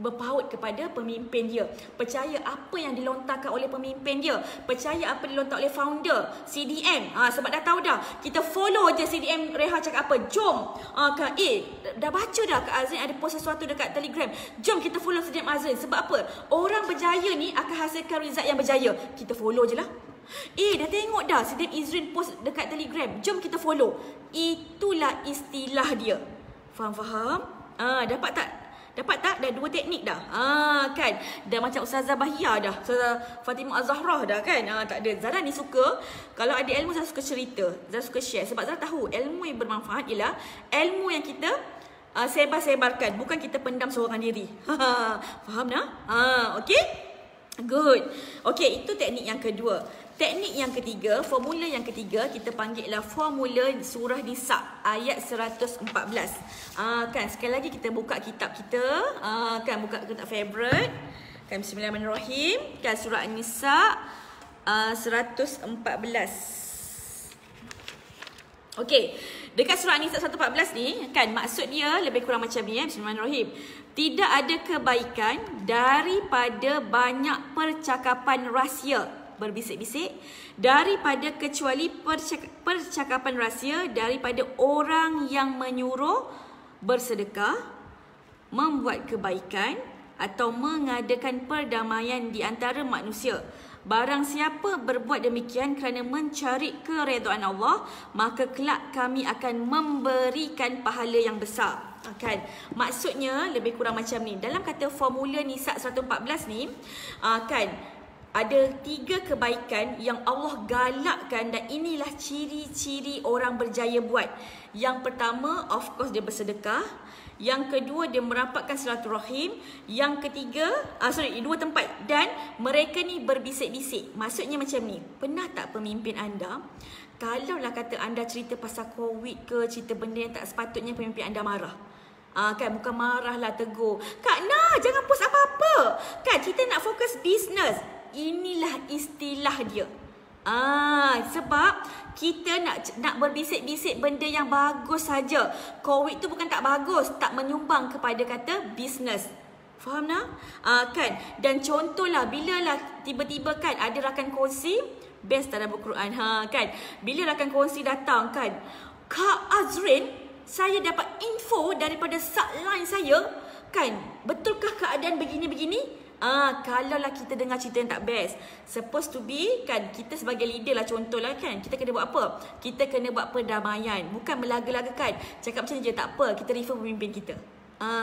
Speaker 1: berpaut kepada pemimpin dia. Percaya apa yang dilontarkan oleh pemimpin dia. Percaya apa dilontar oleh founder, CDM. Sebab dah tahu dah. Kita follow je CDM Reha cakap apa. Jom. Dah baca dah Kak Azrin ada post sesuatu dekat Telegram. Jom kita follow CDM Azrin. Sebab apa? Orang berjaya ni akan hasilkan result yang berjaya. Kita follow je lah. Dah tengok dah CDM Azrin post dekat Telegram. Jom kita follow. Itulah istilah dia. Faham? Dapat tak? Dapat tak? Dah 2 teknik dah. Kan? Dah macam Ustazah Bahia dah. Ustazah Fatimah Az-Zahrah dah kan? Tak ada. Zara ni suka. Kalau ada ilmu, Zara suka cerita. Zara suka share. Sebab Zara tahu ilmu yang bermanfaat ialah ilmu yang kita sebar-sebarkan. Bukan kita pendam seorang diri. Faham tak? Okay? Good. Okay, itu teknik yang kedua. Teknik yang ketiga, formula yang ketiga, kita panggillah formula surah Nisa ayat 114. Kan sekali lagi kita buka kitab kita, kan buka kitab favorite. Kan bismillahirrahmanirrahim. Kan surah Nisa 114. Okey, dekat surah Nisa 114 ni kan maksud dia lebih kurang macam ni bismillahirrahmanirrahim. Tidak ada kebaikan daripada banyak percakapan rahsia berbisik-bisik, daripada kecuali percakapan rahsia daripada orang yang menyuruh bersedekah, membuat kebaikan atau mengadakan perdamaian di antara manusia. Barang siapa berbuat demikian kerana mencari keredaan Allah, maka kelak kami akan memberikan pahala yang besar. Kan? Maksudnya lebih kurang macam ni. Dalam kata formula Nisa 114 ni, kan ada 3 kebaikan yang Allah galakkan dan inilah ciri-ciri orang berjaya buat. Yang pertama, of course dia bersedekah. Yang kedua, dia merapatkan silaturahim. Yang ketiga, 2 tempat. Dan mereka ni berbisik-bisik. Maksudnya macam ni. Pernah tak pemimpin anda, kalaulah kata anda cerita pasal COVID ke, cerita benda yang tak sepatutnya, pemimpin anda marah? Kan bukan marah lah, tegur. Kak Nah, jangan post apa-apa. Kan kita nak fokus bisnes. Inilah istilah dia. Sebab kita nak berbisik-bisik benda yang bagus saja. COVID tu bukan tak bagus, tak menyumbang kepada kata bisnes. Faham tak? Kan? Dan contohlah bila lah tiba-tiba kan ada rakan kongsi best dalam Al-Quran. Kan? Bila rakan kongsi datang kan, Kak Azrin, saya dapat info daripada subline saya. Kan? Betulkah keadaan begini-begini? Kalaulah kita dengar cerita yang tak best, supposed to be kan, kita sebagai leader lah contohlah kan, kita kena buat apa? Kita kena buat perdamaian, bukan melaga-lagakan. Cakap macam ni je tak apa, kita refer pemimpin kita.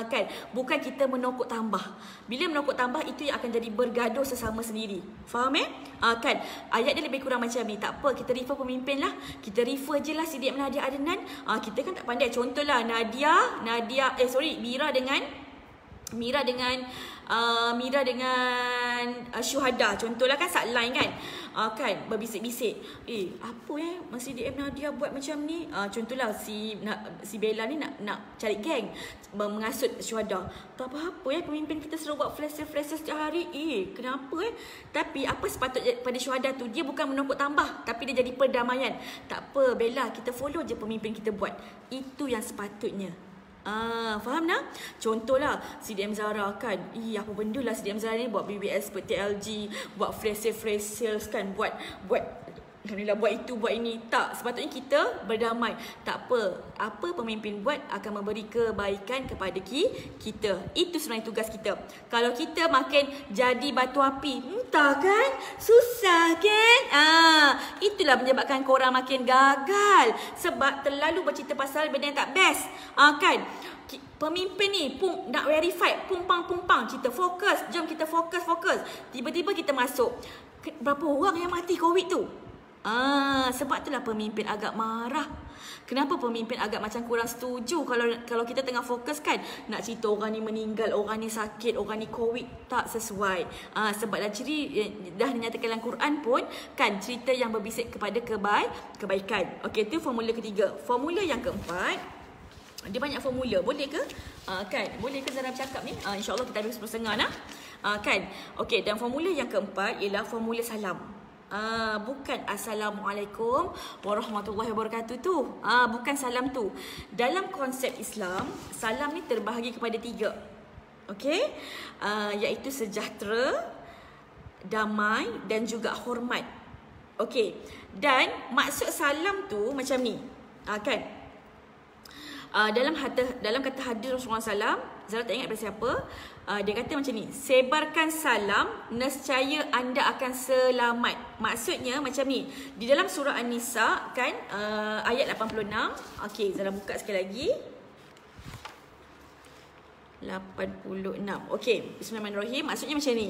Speaker 1: Kan, bukan kita menokok tambah. Bila menokok tambah itu yang akan jadi bergaduh sesama sendiri. Faham kan, ayat dia lebih kurang macam ni. Tak apa, kita refer pemimpin lah. Kita refer je lah CDM Nadia Adnan. Kita kan tak pandai. Contohlah Mira dengan Syuhada. Contohlah kan subline kan. Kan berbisik-bisik. Apa masih DM Nadia buat macam ni? Contohlah si Bella ni nak cari geng, mengasut Syuhada. Tak apa-apa pemimpin kita selalu buat flash setiap hari. Kenapa Tapi apa sepatutnya pada Syuhada tu? Dia bukan menokok tambah, tapi dia jadi perdamaian. Tak apa Bella, kita follow je pemimpin kita buat. Itu yang sepatutnya. Faham tak? Contohlah CDM Zara kan, apa benda lah CDM Zara ni buat BBS seperti LG, buat flash sales kan, buat Alhamdulillah, buat itu, buat ini. Tak, sepatutnya kita berdamai. Tak apa pemimpin buat akan memberi kebaikan kepada kita. Itu sebenarnya tugas kita. Kalau kita makin jadi batu api, entah kan, susah kan. itulah menyebabkan korang makin gagal. Sebab terlalu bercerita pasal benda yang tak best. Kan? Pemimpin ni nak verify, pumpang, kita fokus, jom kita fokus. Tiba-tiba kita masuk. Berapa orang yang mati COVID tu? Sebab itulah pemimpin agak marah. Kenapa pemimpin agak macam kurang setuju kalau kita tengah fokus kan nak cerita orang ni meninggal, orang ni sakit, orang ni COVID, tak sesuai. Sebab dah dinyatakan dalam Quran pun kan cerita yang berbisik kepada kebaikan. Okey, itu formula ketiga. Formula yang keempat, dia banyak formula. Boleh ke? Kan? Boleh ke Zara bercakap ni? InsyaAllah kita habis 10.30 nah. Kan? Okey, dan formula yang keempat ialah formula salam. Bukan Assalamualaikum warahmatullahi wabarakatuh tu. Bukan salam tu. Dalam konsep Islam, salam ni terbahagi kepada 3. Okey? Iaitu sejahtera, damai dan juga hormat. Okey. Dan maksud salam tu macam ni. Kan? Dalam kata hadis Rasulullah SAW, Zara tak ingat daripada siapa, dia kata macam ni, sebarkan salam, nescaya anda akan selamat. Maksudnya macam ni, di dalam surah An-Nisa kan, ayat 86. Okey, Zara buka sekali lagi. 86. Okey, bismillahirrahmanirrahim. Maksudnya macam ni.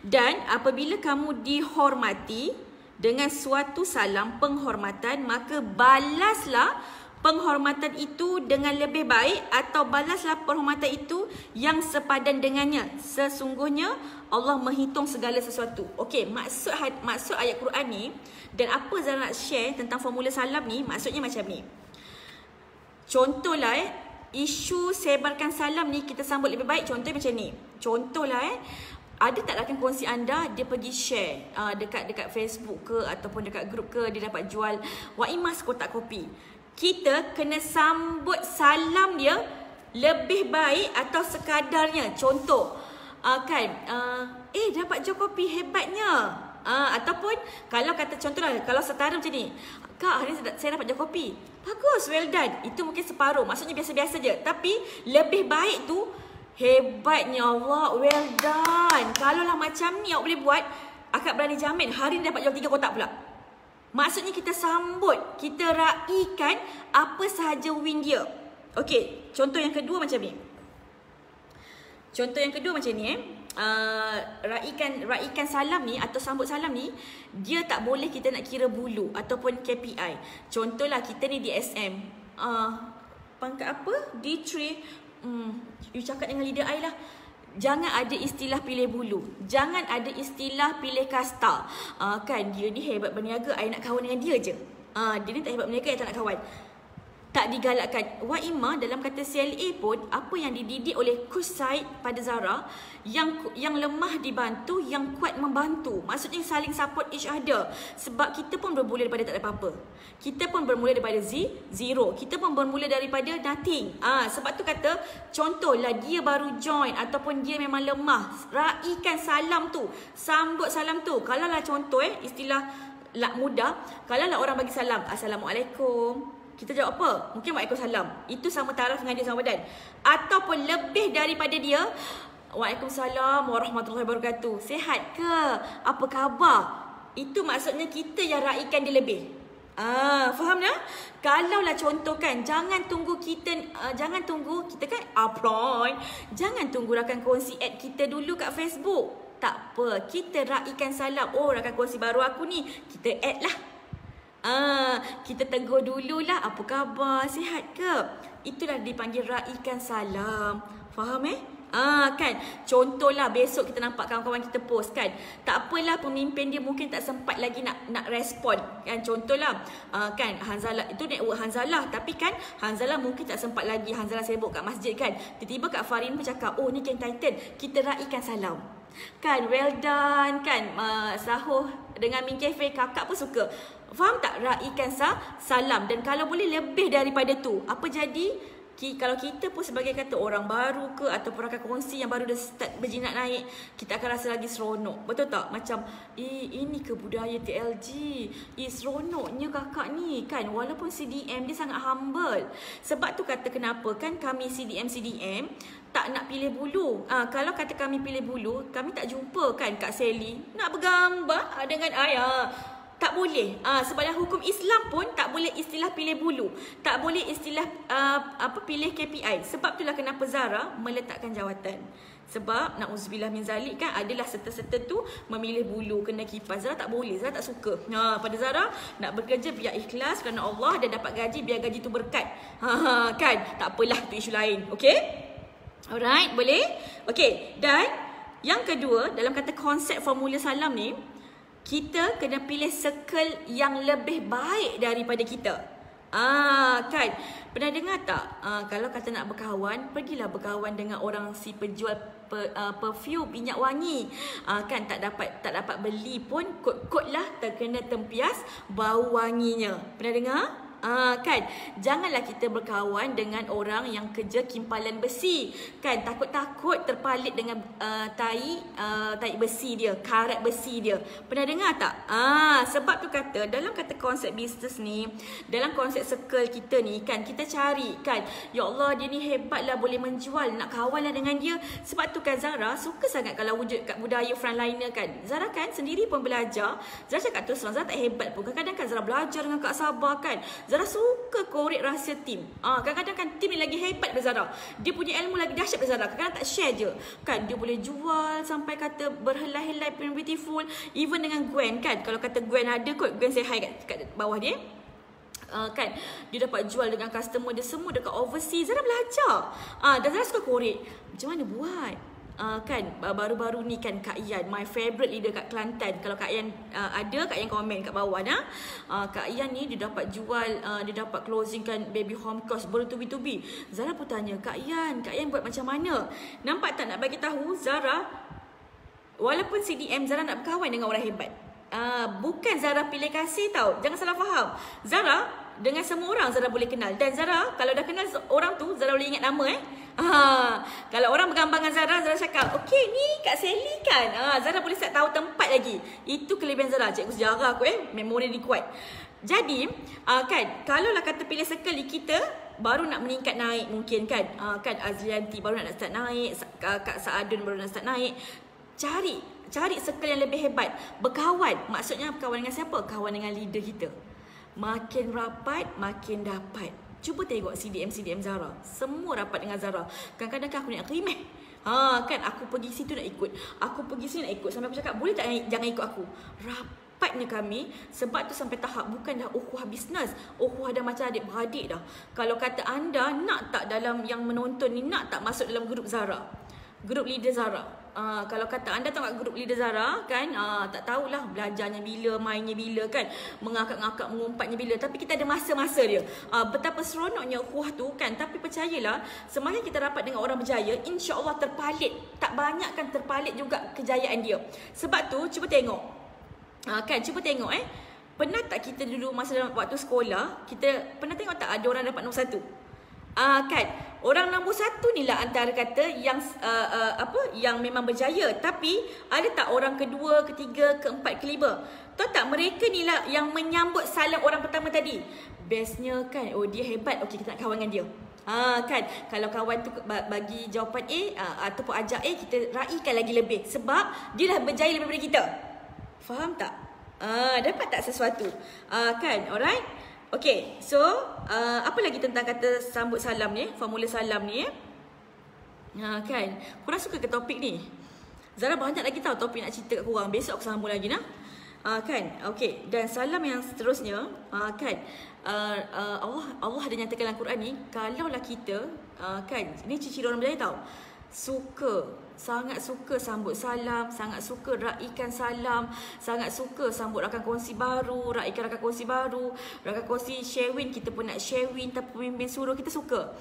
Speaker 1: Dan apabila kamu dihormati dengan suatu salam penghormatan, maka balaslah penghormatan itu dengan lebih baik, atau balaslah penghormatan itu yang sepadan dengannya. Sesungguhnya Allah menghitung segala sesuatu. Okey, maksud ayat Quran ni dan apa Zara nak share tentang formula salam ni, maksudnya macam ni. Contohlah isu sebarkan salam ni kita sambut lebih baik. Contohnya macam ni. Contohlah ada tak rakan kongsi anda dia pergi share dekat Facebook ke ataupun dekat grup ke, dia dapat jual Waimas kotak kopi. Kita kena sambut salam dia lebih baik atau sekadarnya. Contoh, dapat jual kopi, hebatnya. Ataupun kalau kata contohlah, kalau setara macam ni, Kak, hari ni saya dapat jual kopi. Bagus, well done. Itu mungkin separuh, maksudnya biasa-biasa je. Tapi lebih baik tu, hebatnya Allah, well done. Kalau lah macam ni awak boleh buat, akak berani jamin hari ni dapat jual 3 kotak pula. Maksudnya kita sambut, kita raikan apa sahaja win dia. Okey, contoh yang kedua macam ni. Raikan salam ni atau sambut salam ni, dia tak boleh kita nak kira bulu ataupun KPI. Contohlah kita ni di SM. Pangkat apa? D3. You cakap dengan lidah I lah. Jangan ada istilah pilih bulu. Jangan ada istilah pilih kasta. Kan dia ni hebat berniaga, I nak kawan dengan dia je. Dia ni tak hebat berniaga, I tak nak kawan. Tak digalakkan. Waimah dalam kata CLA pun, apa yang dididik oleh Coach Said pada Zara, yang lemah dibantu, yang kuat membantu. Maksudnya saling support each other. Sebab kita pun bermula daripada tak ada apa-apa. Kita pun bermula daripada zero. Kita pun bermula daripada nothing. Sebab tu kata, contohlah dia baru join ataupun dia memang lemah, raikan salam tu, sambut salam tu. Kalau lah contoh istilah mudah, kalau lah orang bagi salam, Assalamualaikum, kita jawab apa? Mungkin Waalaikumsalam. Itu sama taraf dengan dia sama badan. Ataupun lebih daripada dia, Waalaikumsalam warahmatullahi wabarakatuh. Sihat ke? Apa khabar? Itu maksudnya kita yang raikan dia lebih. Faham tak? Kalau lah contoh kan, jangan tunggu kita kan upload. Jangan tunggu rakan kongsi add kita dulu kat Facebook. Tak apa, kita raikan salam. Oh, rakan kongsi baru aku ni, kita add lah. Kita tegur dululah, apa khabar, sihat ke? Itulah dipanggil raikan salam. Faham kan? Contohlah besok kita nampak kawan-kawan kita post kan, tak apalah pemimpin dia mungkin tak sempat lagi nak respon kan. Contohlah kan Hanzalah, itu network Hanzalah, tapi kan Hanzalah mungkin tak sempat lagi, Hanzalah sibuk kat masjid kan. Tiba-tiba Kak Farin pun cakap, oh ni Gang Titan, kita raikan salam kan, well done kan. Sahur dengan Min Cafe, kakak pun suka. Faham tak? Raikan salam. Dan kalau boleh lebih daripada tu. Apa jadi? Kalau kita pun sebagai kata orang baru ke ataupun rakan kongsi yang baru dah start berjinak naik, kita akan rasa lagi seronok. Betul tak? Macam ini ke budaya TLG, seronoknya kakak ni kan. Walaupun CDM dia sangat humble. Sebab tu kata kenapa kan kami CDM tak nak pilih bulu. Kalau kata kami pilih bulu, kami tak jumpa kan Kak Sally nak bergambar dengan ayah. Tak boleh. Sebab dalam hukum Islam pun tak boleh istilah pilih bulu. Tak boleh istilah pilih KPI. Sebab itulah kenapa Zara meletakkan jawatan. Sebab na'udzubillah min zalik kan, adalah serta-serta tu memilih bulu kena kipas. Zara tak boleh, Zara tak suka. Pada Zara nak bekerja biar ikhlas kerana Allah dan dapat gaji biar gaji tu berkat. Kan? Tak apalah, tu isu lain. Okey? Alright, boleh? Okey, dan yang kedua dalam kata konsep formula salam ni, kita kena pilih circle yang lebih baik daripada kita. Kan, pernah dengar tak? Kalau kata nak berkawan, pergilah berkawan dengan orang si penjual perfume minyak wangi. Kan tak dapat beli pun, kot-kot lah terkena tempias bau wanginya. Pernah dengar? Kan, janganlah kita berkawan dengan orang yang kerja kimpalan besi. Kan, takut-takut terpalit dengan tai besi dia, karat besi dia. Pernah dengar tak? Sebab tu kata, dalam kata konsep bisnes ni, dalam konsep circle kita ni kan, kita cari kan, ya Allah dia ni hebat lah, boleh menjual, nak kawan lah dengan dia. Sebab tu kan Zara suka sangat kalau wujud kat budaya frontliner kan. Zara kan sendiri pun belajar. Zara cakap terus terang, Zara tak hebat pun. Kadang-kadang kan Zara belajar dengan Kak Sabah kan. Zara suka korek rahsia tim. Kadang-kadang kan tim ni lagi hebat daripada Zara. Dia punya ilmu lagi dahsyat daripada Zara. Kadang-kadang tak share je. Kan dia boleh jual sampai kata berhelai-helai beautiful. Even dengan Gwen kan. Kalau kata Gwen ada kot, Gwen say hi kat bawah dia. Kan dia dapat jual dengan customer dia semua dekat overseas. Zara belajar. Dan Zara suka korek. Macam mana buat? Kan baru-baru ni kan Kak Ian, my favourite leader kat Kelantan. Kalau Kak Ian ada, Kak Ian komen kat bawah dah. Kak Ian ni dia dapat jual, dia dapat closing kan baby home cost baru tubi-tubi. Zara pun tanya, Kak Ian buat macam mana? Nampak tak, nak bagi tahu Zara, walaupun CDM Zara nak berkawan dengan orang hebat. Bukan Zara pilih kasih tau. Jangan salah faham. Zara dengan semua orang Zara boleh kenal. Dan Zara kalau dah kenal orang tu, Zara boleh ingat nama Kalau orang bergambar dengan Zara, Zara cakap, okey ni Kak Sally kan. Zara boleh start tahu tempat lagi. Itu kelebihan Zara. Cikgu sejarah aku memori dia kuat. Jadi kan, kalau lah kata pilih circle kita baru nak meningkat naik mungkin kan. Kan Azlianti baru nak start naik, Kak Saadun baru nak start naik. Cari circle yang lebih hebat. Berkawan. Maksudnya berkawan dengan siapa? Kawan dengan leader kita. Makin rapat, makin dapat. Cuba tengok CDM Zara. Semua rapat dengan Zara. Kadang-kadang kan aku nak remeh. Kan aku pergi situ nak ikut. Aku pergi sini nak ikut. Sampai aku cakap, boleh tak jangan ikut aku? Rapatnya kami. Sebab tu sampai tahap bukan dah ukhuwah bisnes. Ukhuwah dah macam adik-beradik dah. Kalau kata anda nak tak dalam yang menonton ni, nak tak masuk dalam grup Zara? Grup leader Zara. Kalau kata anda tahu kat grup leader Zara kan, tak tahulah belajarnya bila, mainnya bila kan, mengakak-ngakak, mengumpatnya bila. Tapi kita ada masa-masa dia. Betapa seronoknya ukhuwah tu kan. Tapi percayalah, semakin kita rapat dengan orang berjaya, insya-Allah terpalit. Tak banyak kan terpalit juga kejayaan dia. Sebab tu cuba tengok. Cuba tengok pernah tak kita dulu masa dalam waktu sekolah, kita pernah tengok tak ada orang dapat nombor 1? Kan orang nombor 1 ni lah antara kata yang yang memang berjaya. Tapi ada tak orang kedua, ketiga, keempat, kelima? Tahu tak mereka ni lah yang menyambut salam orang pertama tadi. Bestnya kan, oh dia hebat, okey kita nak kawan dengan dia. Kan kalau kawan tu bagi jawapan A ataupun ajak A, kita raikan lagi lebih sebab dia dah berjaya lebih daripada kita. Faham tak? Dapat tak sesuatu? Kan, alright. Okay, so apa lagi tentang kata sambut salam ni, formula salam ni kan, korang suka ke topik ni? Zara banyak lagi tahu topik nak cerita kat korang. Besok aku sambung lagi kan, okay. Dan salam yang seterusnya kan, Allah ada nyatakan dalam Quran ni, kalaulah kita kan, ni ciri-ciri orang berjaya tau, sangat suka sambut salam, sangat suka raikan salam, sangat suka sambut rakan kongsi baru, raikan rakan kongsi baru, rakan kongsi share win, kita pun nak share win, tapi pemimpin suruh kita suka.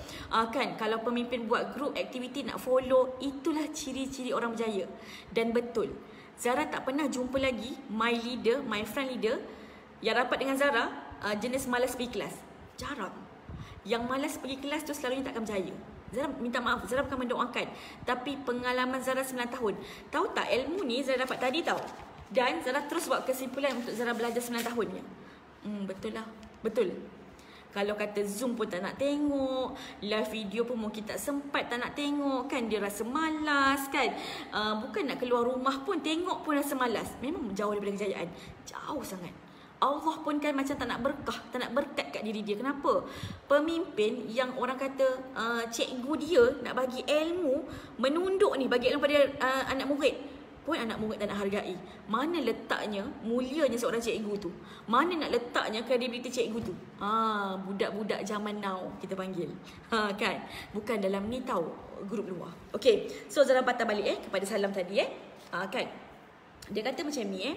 Speaker 1: Kan kalau pemimpin buat group activity nak follow, itulah ciri-ciri orang berjaya. Dan betul, Zara tak pernah jumpa lagi my leader, my friend leader yang rapat dengan Zara jenis malas pergi kelas. Jarang. Yang malas pergi kelas tu selalunya takkan berjaya. Zara minta maaf, Zara bukan mendoakan, tapi pengalaman Zara 9 tahun. Tahu tak, ilmu ni Zara dapat tadi tau. Dan Zara terus buat kesimpulan untuk Zara belajar 9 tahunnya. Betul lah, betul. Kalau kata Zoom pun tak nak tengok, live video pun mungkin tak sempat, tak nak tengok kan, dia rasa malas kan. Bukan nak keluar rumah pun, tengok pun rasa malas. Memang jauh daripada kejayaan, jauh sangat. Allah pun kan macam tak nak berkah, tak nak berkat kat diri dia. Kenapa? Pemimpin yang orang kata cikgu dia nak bagi ilmu, menunduk ni bagi ilmu pada anak murid, pun anak murid tak nak hargai. Mana letaknya mulianya seorang cikgu tu? Mana nak letaknya kredibiliti cikgu tu? Budak-budak zaman now kita panggil. Kan? Bukan dalam ni tahu, grup luar. Okay, so Zara patah balik kepada Salam tadi kan. Dia kata macam ni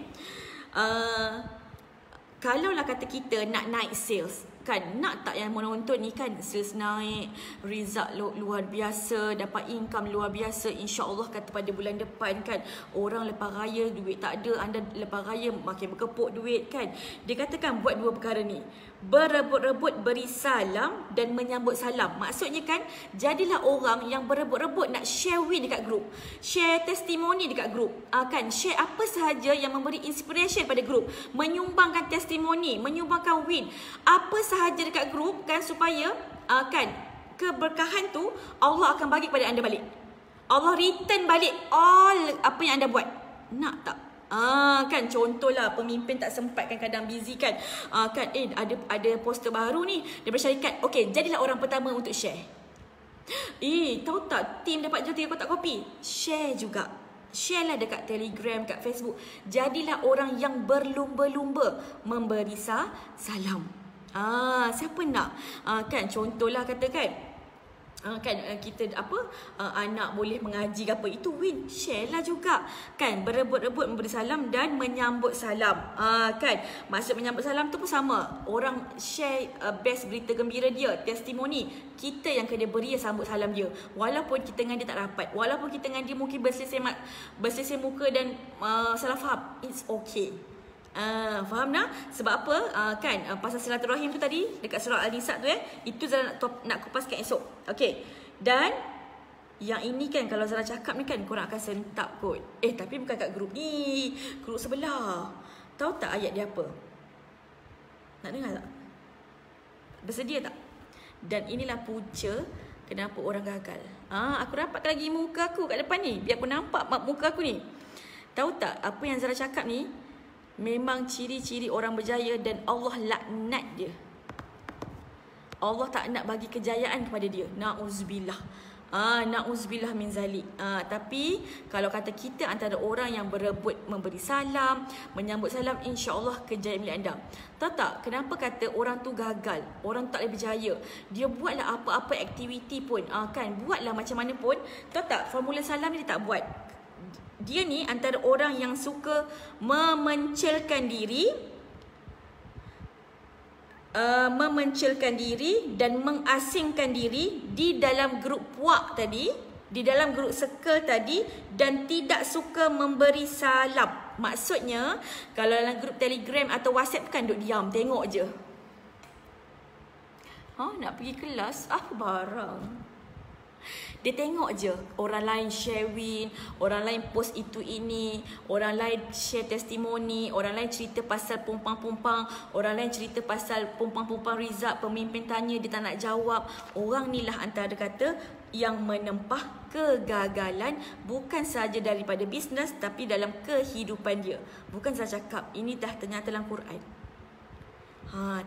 Speaker 1: kalaulah kata kita nak naik sales, kan, nak tak yang menonton ni kan sales naik, result luar biasa, dapat income luar biasa, insya-Allah kata pada bulan depan kan, orang lepas raya duit tak ada, anda lepas raya makin berkepuk duit kan. Dia katakan buat dua perkara ni, berebut-rebut beri salam dan menyambut salam. Maksudnya kan, jadilah orang yang berebut-rebut nak share win dekat grup, share testimoni dekat grup, kan, share apa sahaja yang memberi inspiration pada grup, menyumbangkan testimoni, menyumbangkan win, apa sahaja dekat grup kan, supaya kan keberkahan tu Allah akan bagi kepada anda balik. Allah return balik all apa yang anda buat. Nak tak? Kan contohlah pemimpin tak sempat kan, kadang busy kan, kan ada poster baru ni daripada syarikat. Okey, jadilah orang pertama untuk share. Tahu tak tim dapat jual 3 kotak kopi? Share juga. Share lah dekat Telegram, kat Facebook. Jadilah orang yang berlumba-lumba memberi salam. Siapa nak? Kan contohlah kata kan kita anak boleh mengaji ke apa, itu win, share lah juga kan, berebut-rebut memberi salam dan menyambut salam. Kan maksud menyambut salam tu pun sama, orang share best berita gembira dia, testimoni, kita yang kena beri sambut salam dia, walaupun kita dengan dia tak rapat, walaupun kita dengan dia mungkin berselisih muka dan salah faham, it's okay. Faham tak? Sebab apa? Kan pasal silaturahim tu tadi dekat surah Al-Nisa tu itu Zara nak kupaskan esok. Okey. Dan yang ini kan kalau Zara cakap ni kan korang akan sentap kot. Tapi bukan kat grup ni, grup sebelah. Tahu tak ayat dia apa? Nak dengar tak? Bersedia tak? Dan inilah punca kenapa orang gagal. Aku rapatkan lagi muka aku kat depan ni biar aku nampak muka aku ni. Tahu tak apa yang Zara cakap ni? Memang ciri-ciri orang berjaya dan Allah laknat dia. Allah tak nak bagi kejayaan kepada dia. Na'uzubillah. Na'uzubillah min zalik. Tapi kalau kata kita antara orang yang berebut memberi salam, menyambut salam, insya-Allah kejayaan milik anda. Tahu tak kenapa kata orang tu gagal, orang tak boleh berjaya? Dia buatlah apa-apa aktiviti pun, kan, buatlah macam mana pun. Tahu tak formula salam ni dia tak buat. Dia ni antara orang yang suka memencilkan diri, dan mengasingkan diri di dalam grup puak tadi, di dalam grup circle tadi, dan tidak suka memberi salam. Maksudnya kalau dalam grup Telegram atau WhatsApp kan duduk diam, tengok je. Nak pergi kelas apa barang? Dia tengok je orang lain share win, orang lain post itu ini, orang lain share testimoni, orang lain cerita pasal pumpang-pumpang, orang lain cerita pasal pumpang-pumpang result, pemimpin tanya dia tak nak jawab. Orang ni lah antara kata yang menempah kegagalan, bukan sahaja daripada bisnes tapi dalam kehidupan dia. Bukan saya cakap, ini dah ternyata dalam Quran.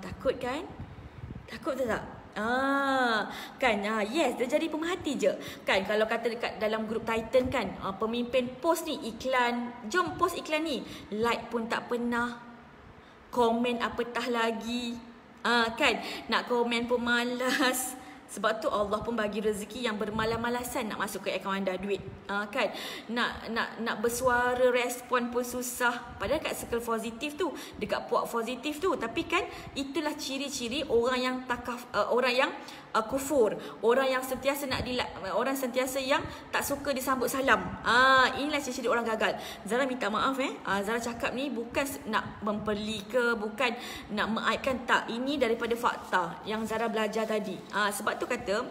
Speaker 1: Takut kan? Takut tak? Kan, yes, dia jadi pemerhati je. Kan, kalau kata dekat dalam grup Titan kan, pemimpin post ni iklan, jom post iklan ni, like pun tak pernah, komen apatah lagi. Kan, nak komen pun malas. Sebab tu Allah pun bagi rezeki yang bermalas-malasan nak masuk ke akaun anda duit. Kan, nak bersuara respon pun susah. Padahal kat circle positif tu, dekat puak positif tu, tapi kan itulah ciri-ciri orang yang orang yang kufur, orang yang sentiasa orang sentiasa yang tak suka disambut salam. Inilah ciri-ciri orang gagal. Zara minta maaf Zara cakap ni bukan nak mempeli ke, bukan nak mengaibkan, tak. Ini daripada fakta yang Zara belajar tadi. Sebab tu kata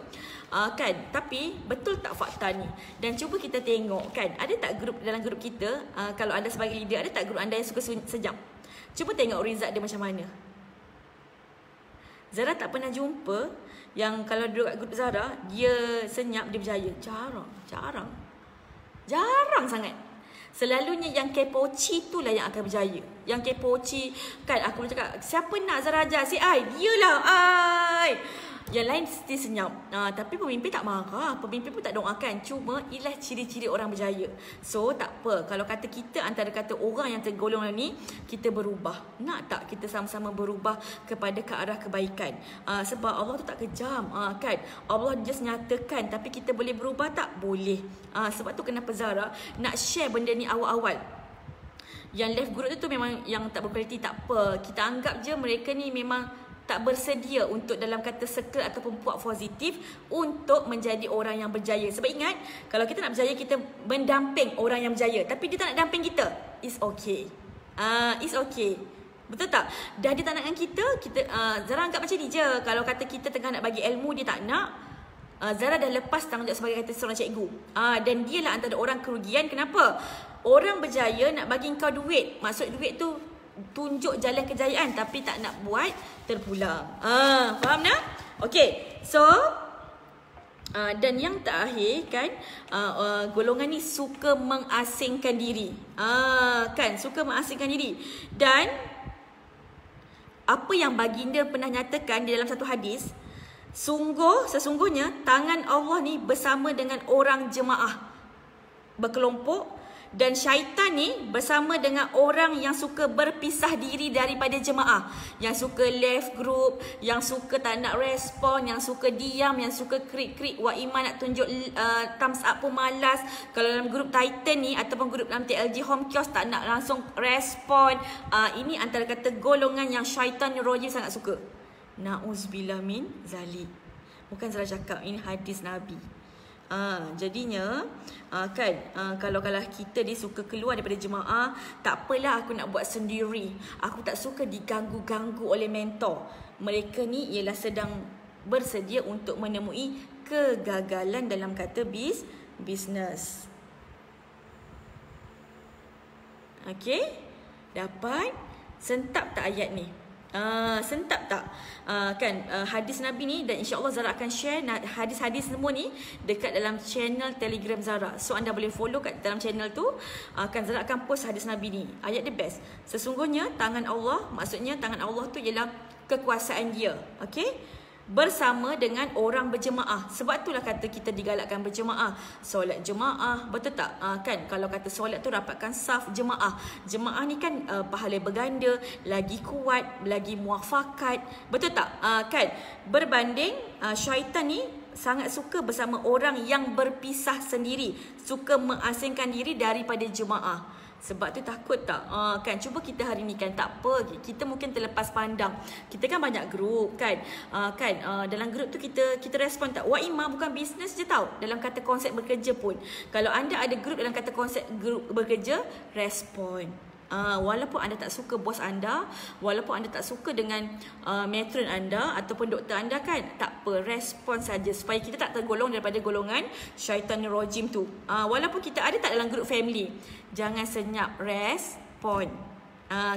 Speaker 1: kan, tapi betul tak fakta ni? Dan cuba kita tengok kan, ada tak grup dalam grup kita, kalau anda sebagai leader, ada tak grup anda yang suka sejam? Cuba tengok result dia macam mana. Zara tak pernah jumpa yang kalau duduk kat grup Zara, dia senyap, dia berjaya. Jarang sangat. Selalunya yang kepoci itulah yang akan berjaya. Yang kepoci, kan aku boleh cakap, siapa nak Zara ajar? Si Ai, dialah Ai. Yang lain mesti senyap. Tapi pemimpin tak marah. Pemimpin pun tak doakan. Cuma ialah ciri-ciri orang berjaya. So tak apa. Kalau kata kita antara kata orang yang tergolong ni, kita berubah. Nak tak kita sama-sama berubah kepada ke arah kebaikan? Sebab Allah tu tak kejam. Kan? Allah just nyatakan. Tapi kita boleh berubah tak? Boleh. Sebab tu kenapa Zara nak share benda ni awal-awal. Yang left group tu memang yang tak berkualiti, tak apa. Kita anggap je mereka ni memang tak bersedia untuk dalam kata circle ataupun puak positif untuk menjadi orang yang berjaya. Sebab ingat, kalau kita nak berjaya, kita mendamping orang yang berjaya. Tapi dia tak nak damping kita. It's okay. It's okay. Betul tak? Dah dia tak nak dengan kita Zara anggap macam ni je. Kalau kata kita tengah nak bagi ilmu, dia tak nak. Zara dah lepas tanggungjawab sebagai kata seorang cikgu. Dan dia lah antara orang kerugian. Kenapa? Orang berjaya nak bagi kau duit. Maksud duit tu tunjuk jalan kejayaan, tapi tak nak buat, terpulang. Faham tak? Okay. So dan yang terakhir kan, golongan ni suka mengasingkan diri. Kan, suka mengasingkan diri. Dan apa yang baginda pernah nyatakan di dalam satu hadis, sesungguhnya tangan Allah ni bersama dengan orang jemaah berkelompok, dan syaitan ni bersama dengan orang yang suka berpisah diri daripada jemaah. Yang suka left group, yang suka tak nak respon, yang suka diam, yang suka krik-krik. Wak Iman nak tunjuk thumbs up pun malas. Kalau dalam grup Titan ni ataupun grup dalam TLG Home Kiosk tak nak langsung respon. Ini antara kata golongan yang syaitan rojim sangat suka. Na'uzubillah min zalik. Bukan Zara cakap, ini hadis Nabi. Jadinya kan, kalau kita dia suka keluar daripada jemaah, tak apalah aku nak buat sendiri. Aku tak suka diganggu-ganggu oleh mentor. Mereka ni ialah sedang bersedia untuk menemui kegagalan dalam kata bisnes. Okey? Dapat? Sentap tak ayat ni? Sentap tak? Hadis Nabi ni, dan insya-Allah Zara akan share hadis-hadis semua ni dekat dalam channel Telegram Zara. So anda boleh follow kat dalam channel tu. Zara akan post hadis Nabi ni. Ayat the best. Sesungguhnya tangan Allah, maksudnya tangan Allah tu ialah kekuasaan dia. Okey? Bersama dengan orang berjemaah. Sebab itulah kata kita digalakkan berjemaah. Solat jemaah, betul tak? Kan, kalau kata solat tu rapatkan saf jemaah. Jemaah ni kan pahala berganda, lagi kuat, lagi muafakat. Betul tak? Kan, berbanding syaitan ni sangat suka bersama orang yang berpisah sendiri, suka mengasingkan diri daripada jemaah. Sebab tu takut tak? Kan, cuba kita hari ni kan, tak apa, kita mungkin terlepas pandang. Kita kan banyak grup kan. Dalam grup tu kita respon tak? Wak Imam bukan bisnes je tau. Dalam kata konsep bekerja pun. Kalau anda ada grup dalam kata konsep grup bekerja, respon. Walaupun anda tak suka bos anda, walaupun anda tak suka dengan matron anda ataupun doktor anda, kan, tak apa, respon saja supaya kita tak tergolong daripada golongan syaitan rojim tu. Walaupun kita ada tak dalam grup family, jangan senyap, respon.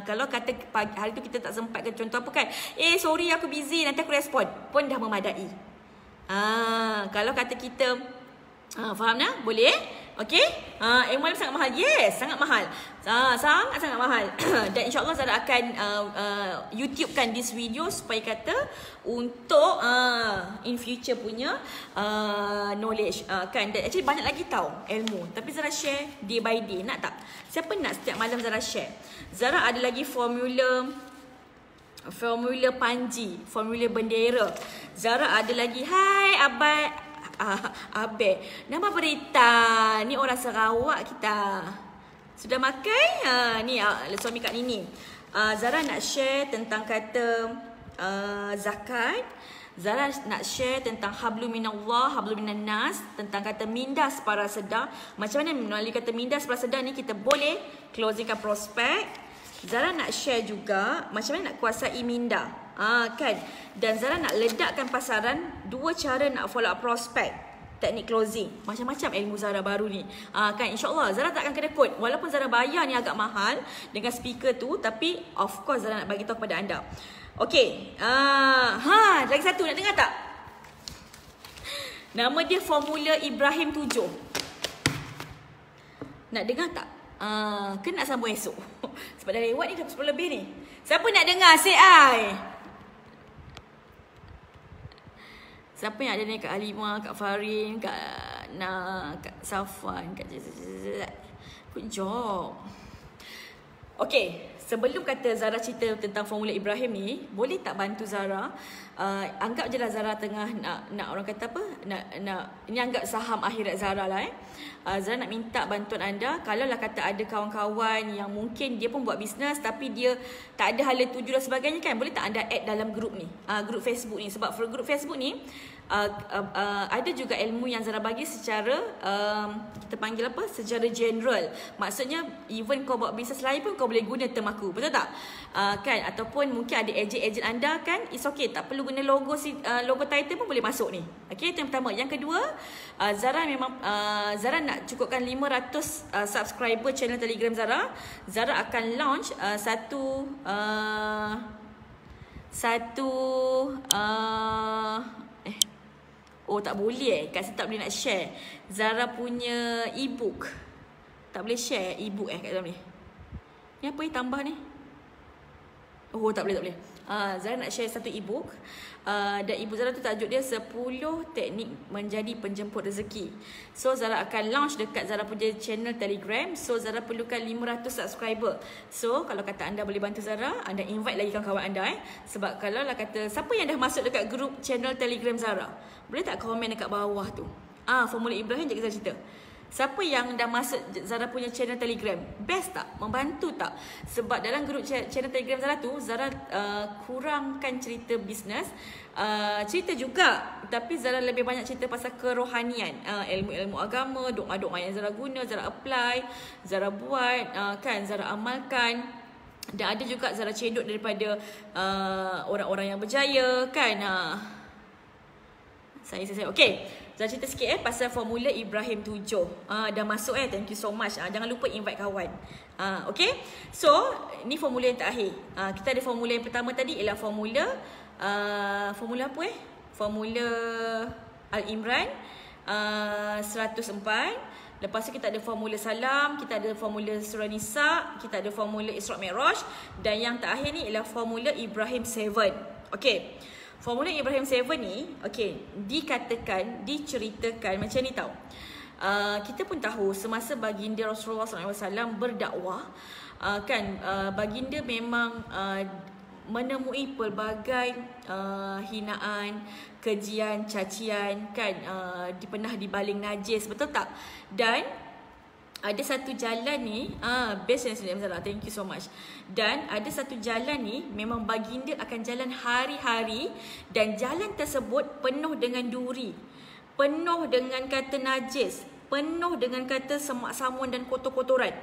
Speaker 1: Kalau kata pagi, hari tu kita tak sempat ke, contoh apa kan, sorry aku busy, nanti aku respon, pun dah memadai. Kalau kata kita faham tak? Boleh? Okey? MLM sangat mahal. Yes, sangat mahal. Sangat mahal. Dan insya-Allah Zara akan YouTubekan this video supaya kata untuk in future punya knowledge, kan. Dan actually banyak lagi tahu ilmu, tapi Zara share day by day. Nak tak? Siapa nak setiap malam Zara share? Zara ada lagi formula panji, formula bendera. Zara ada lagi, hai Abang Abe, nama berita. Ni orang Sarawak kita. Sudah makan? Ni suami Kak Nini. Zara nak share tentang kata zakat. Zara nak share tentang hablum minallah, hablum minan nas, tentang kata minda separa sedar. Macam mana melalui kata minda separa sedar ni kita boleh closingkan prospek. Zara nak share juga macam mana nak kuasai minda. Kan. Dan Zara nak ledakkan pasaran, 2 cara nak follow up prospek, teknik closing. Macam-macam ilmu Zara baru ni. Kan, insya-Allah Zara tak akan kena quote. Walaupun Zara bayar ni agak mahal dengan speaker tu, tapi of course Zara nak bagi tahu kepada anda. Okey. Lagi satu, nak dengar tak? Nama dia formula Ibrahim 7. Nak dengar tak? Ke nak sambung esok? Sebab dah lewat ni dah 10 lebih ni. Siapa nak dengar say I? Siapa yang ada ni? Kak Halimah, Kak Farin, Kak Kak Safwan, Kak good job. Okay, sebelum kata Zara cerita tentang formula Ibrahim ni, boleh tak bantu Zara? Anggap je lah Zara tengah nak orang kata apa? Ini anggap saham akhirat Zara lah Zara nak minta bantuan anda. Kalau lah kata ada kawan-kawan yang mungkin dia pun buat bisnes tapi dia tak ada hala tuju dan sebagainya kan, boleh tak anda add dalam grup ni, grup Facebook ni. Sebab grup Facebook ni ada juga ilmu yang Zara bagi secara kita panggil apa, secara general. Maksudnya even kau buat bisnes lain pun kau boleh guna term aku, betul tak? Kan, ataupun mungkin ada ejen-ejen anda kan, it's okay, tak perlu guna logo logo title pun boleh masuk ni. Okay, itu yang pertama. Yang kedua, Zara memang Zara nak cukupkan 500 subscriber channel Telegram Zara. Zara akan launch oh tak boleh kat sini tak boleh nak share. Zara punya e-book tak boleh share e-book kat dalam ni. Ni apa ni tambah ni? Oh tak boleh. Zara nak share satu e-book. Dan e-book Zara tu tajuk dia 10 teknik menjadi penjemput rezeki. So Zara akan launch dekat Zara punya channel Telegram. So Zara perlukan 500 subscriber. So kalau kata anda boleh bantu Zara, anda invite lagi kawan-kawan anda Sebab kalau lah kata siapa yang dah masuk dekat grup channel Telegram Zara, boleh tak komen dekat bawah tu? Formula Ibrahim je kita cerita. Siapa yang dah masuk Zara punya channel Telegram? Best tak? Membantu tak? Sebab dalam grup channel Telegram Zara tu, Zara kurangkan cerita bisnes, cerita juga, tapi Zara lebih banyak cerita pasal kerohanian, ilmu-ilmu agama, doa-doa yang Zara guna, Zara apply, Zara buat, kan, Zara amalkan. Dan ada juga Zara cedok daripada orang-orang yang berjaya, kan. Saya. Okay, Zara cerita sikit pasal formula Ibrahim 7. Dah masuk thank you so much. Jangan lupa invite kawan. Okay, so ni formula yang terakhir. Kita ada formula yang pertama tadi ialah formula apa formula Al-Imran 104. Lepas tu kita ada formula salam, kita ada formula surah Nisa, kita ada formula Isra Mi'raj, dan yang terakhir ni ialah formula Ibrahim 7. Okay, formula Ibrahim 7 ni, okay, diceritakan macam ni tau. Kita pun tahu semasa baginda Rasulullah SAW berdakwah, kan, baginda memang menemui pelbagai hinaan, kejian, cacian, kan, pernah dibaling najis, betul tak? Dan ada satu jalan ni, best yang Sunnah Salah, thank you so much. Dan ada satu jalan ni memang baginda akan jalan hari-hari, dan jalan tersebut penuh dengan duri, penuh dengan kata najis, penuh dengan kata semak samun dan kotor-kotoran.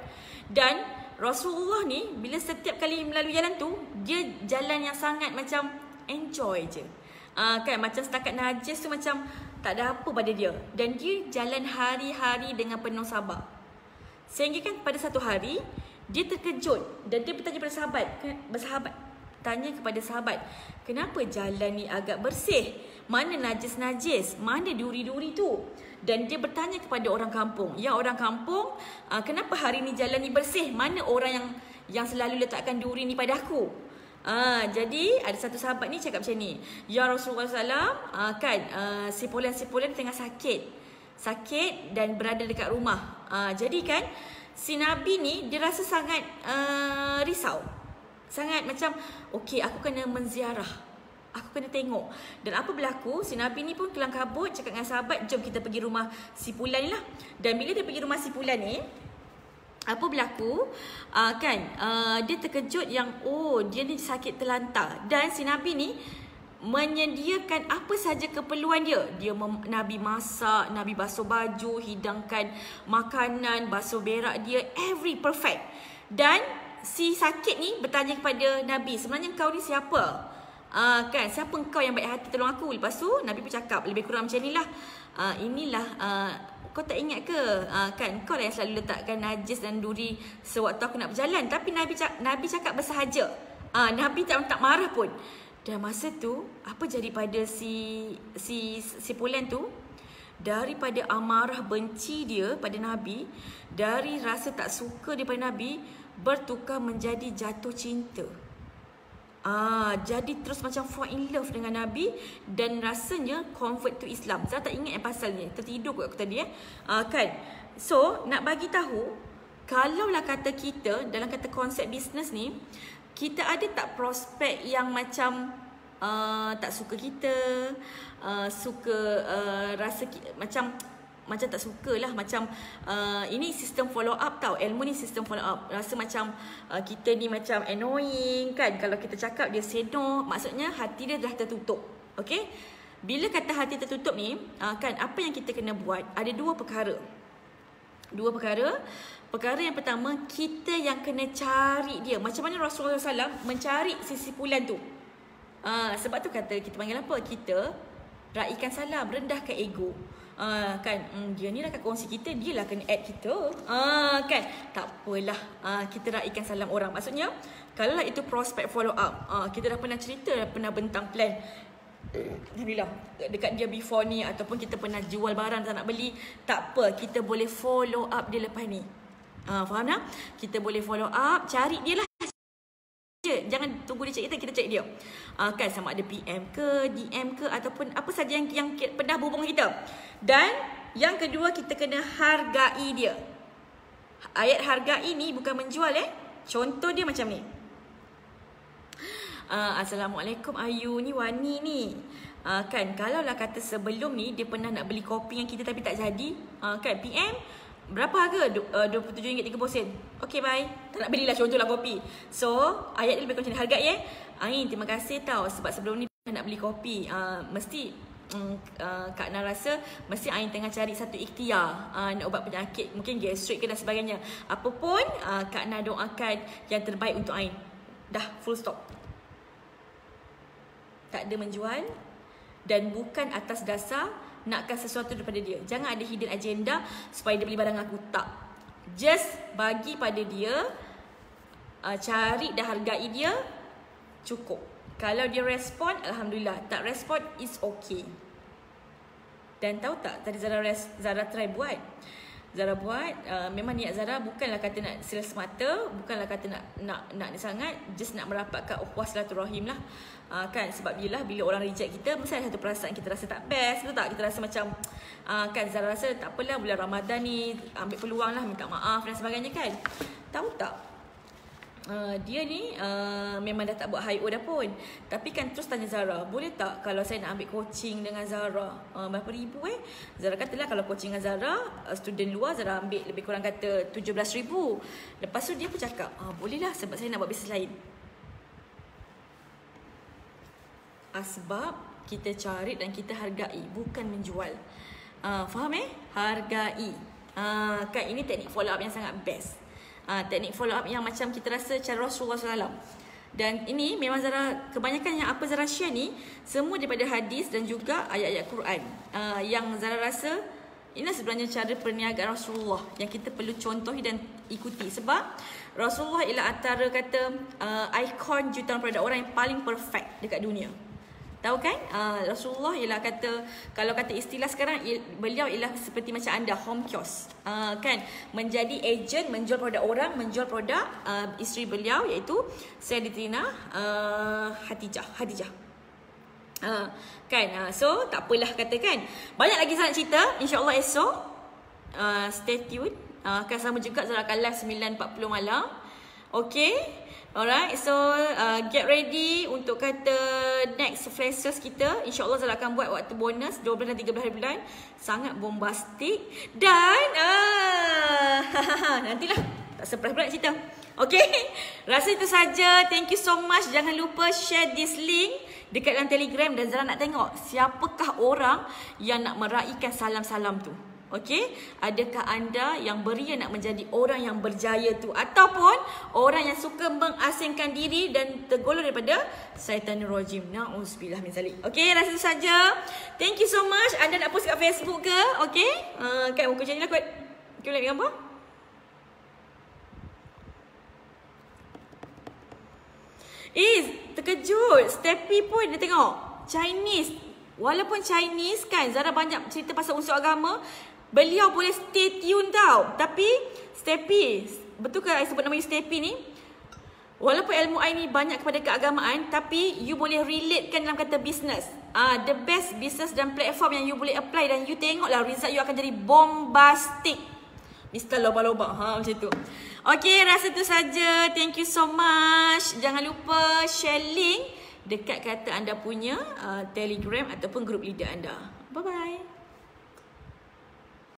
Speaker 1: Dan Rasulullah ni bila setiap kali melalui jalan tu, dia jalan yang sangat macam enjoy je. Kan, macam setakat najis tu macam tak ada apa pada dia. Dan dia jalan hari-hari dengan penuh sabar. Sehingga kan pada satu hari dia terkejut dan dia bertanya pada sahabat, kenapa jalan ni agak bersih? Mana najis-najis? Mana duri-duri tu? Dan dia bertanya kepada orang kampung, ya orang kampung, kenapa hari ni jalan ni bersih? Mana orang yang selalu letakkan duri ni pada aku? Jadi ada satu sahabat ni cakap macam ni, ya Rasulullah SAW, kan, sipulan tengah sakit dan berada dekat rumah. Jadi kan si Nabi ni dia rasa sangat risau, sangat macam okey, aku kena menziarah, aku kena tengok. Dan apa berlaku, si Nabi ni pun kelang kabut cakap dengan sahabat, jom kita pergi rumah si Fulan ni lah. Dan bila dia pergi rumah si Fulan ni, apa berlaku, kan, dia terkejut yang dia ni sakit terlantar. Dan si Nabi ni menyediakan apa saja keperluan dia. Nabi masak, Nabi basuh baju, hidangkan makanan, basuh berak dia, every perfect. Dan si sakit ni bertanya kepada Nabi, sebenarnya kau ni siapa? Kan, siapa kau yang baik hati tolong aku? Lepas tu Nabi pun cakap lebih kurang macam inilah, inilah, kau tak ingat ke, kan, kau lah yang selalu letakkan najis dan duri sewaktu aku nak berjalan. Tapi Nabi cakap bersahaja, Nabi tak marah pun. Dan masa tu apa jadi pada si Fulan tu? daripada amarah benci dia pada Nabi, dari rasa tak suka daripada Nabi, bertukar menjadi jatuh cinta. Jadi terus macam fall in love dengan Nabi dan rasanya convert to Islam. Saya tak ingat pasal ni, tertidur kot aku tadi kan. So nak bagi tahu, kalaulah kata kita dalam kata konsep bisnes ni, kita ada tak prospek yang macam tak suka kita, suka rasa macam tak sukalah, macam ini sistem follow up tau. Ilmu ni sistem follow up. Rasa macam kita ni macam annoying kan. Kalau kita cakap dia say no, maksudnya hati dia dah tertutup. Okay, bila kata hati tertutup ni kan, apa yang kita kena buat? Ada dua perkara. Perkara yang pertama, kita yang kena cari dia. Macam mana Rasulullah SAW mencari sisi pulan tu. Sebab tu kata kita panggil apa? Kita raikan salam, rendahkan ego. Kan dia ni lah kat kongsi kita, dia lah kena add kita. Kan tak apalah, kita raikan salam orang. Maksudnya kalau lah itu prospek follow up, kita dah pernah cerita, dah pernah bentang plan, alhamdulillah, dekat dia before ni, ataupun kita pernah jual barang tak nak beli, tak apa, kita boleh follow up dia lepas ni. Faham tak? Kita boleh follow up, cari dia lah. Jangan tunggu dia cari kita cari dia. Kan sama ada PM ke, DM ke, ataupun apa saja yang pernah berhubung kita. Dan yang kedua, kita kena hargai dia. Ayat hargai ni bukan menjual Contoh dia macam ni. Assalamualaikum Ayu, ni Wani ni. Kan kalau lah kata sebelum ni dia pernah nak beli kopi yang kita tapi tak jadi, kan PM, berapa harga? RM27.30. Okay, bye. Tak nak belilah, contohlah kopi. So, ayat dia lebih macam ni. Hargai Ain, terima kasih tau. Sebab sebelum ni nak beli kopi, mesti Kak Na rasa mesti Ain tengah cari satu ikhtiar, nak ubat penyakit, mungkin gastrik ke dan sebagainya. Apapun, Kak Na doakan yang terbaik untuk Ain. Dah, full stop. Tak ada menjual. Dan bukan atas dasar nakkan sesuatu daripada dia. Jangan ada hidden agenda supaya dia beli barang aku. Tak. Just bagi pada dia, cari dan hargai dia, cukup. Kalau dia respon, alhamdulillah. Tak respon, is okay. Dan tahu tak, tadi Zara try buat. Zara buat, memang niat Zara bukanlah kata nak sales semata, bukanlah kata nak sangat, just nak merapatkan ukhuwah silaturahim lah. Kan, sebab bila orang reject kita, mesti ada satu perasaan kita rasa tak best, betul tak? Kita rasa macam, kan Zara rasa tak apalah, bulan Ramadan ni ambil peluang lah, minta maaf dan sebagainya kan. Tahu tak, dia ni memang dah tak buat high-o dah pun. Tapi kan terus tanya Zara, boleh tak kalau saya nak ambil coaching dengan Zara, berapa ribu Zara katalah kalau coaching dengan Zara, student luar Zara ambil lebih kurang kata 17,000. Lepas tu dia pun cakap, boleh lah sebab saya nak buat bisnes lain. Sebab kita cari dan kita hargai, bukan menjual. Faham Hargai. Kan ini teknik follow up yang sangat best. Teknik follow up yang macam kita rasa cara Rasulullah SAW. Dan ini memang Zara, kebanyakan yang apa Zara share ni semua daripada hadis dan juga ayat-ayat Quran. Yang Zara rasa ini sebenarnya cara perniagaan Rasulullah yang kita perlu contohi dan ikuti. Sebab Rasulullah ialah antara kata ikon jutaan pada orang yang paling perfect dekat dunia. Tahu kan? Rasulullah ialah kata, kalau kata istilah sekarang, beliau ialah seperti macam anda, home kiosk. Kan? Menjadi agent, menjual produk orang, menjual produk isteri beliau iaitu Sayyidatina Khadijah. Kan? So, tak apalah katakan. Banyak lagi saya nak cerita. InsyaAllah esok. Stay tune. Akan sama juga Zara akan live 9.40 malam. Okay? Alright, so get ready untuk kata next flash sales kita. InsyaAllah Zara akan buat waktu bonus 12 dan 13 bulan. Sangat bombastik. Dan nantilah, tak surprise pula cerita. Okay, rasa itu saja. Thank you so much. Jangan lupa share this link dekat dalam Telegram. Dan Zara nak tengok siapakah orang yang nak meraihkan salam-salam tu. Okey, adakah anda yang beria nak menjadi orang yang berjaya tu, ataupun orang yang suka mengasingkan diri dan tergolong daripada syaitanir rajim? Na'udzubillah min zalik. Okey, rasa itu saja. Thank you so much. Anda nak post kat Facebook ke? Okey, kan muka macam ni lah kot. Okay, boleh ambil gambar? Terkejut. Steppy pun dia tengok Chinese. Walaupun Chinese kan, Zara banyak cerita pasal unsur agama, beliau boleh stay tune tau. Tapi Stepi, betul ke I sebut nama you Stepi ni? Walaupun ilmu I ni banyak kepada keagamaan, tapi you boleh relatekan dalam kata business. The best business dan platform yang you boleh apply, dan you tengoklah result you akan jadi bombastic. Mr. Loba-loba. Macam tu. Okay, rasa tu saja. Thank you so much. Jangan lupa share link dekat kata anda punya Telegram ataupun group leader anda. Bye-bye.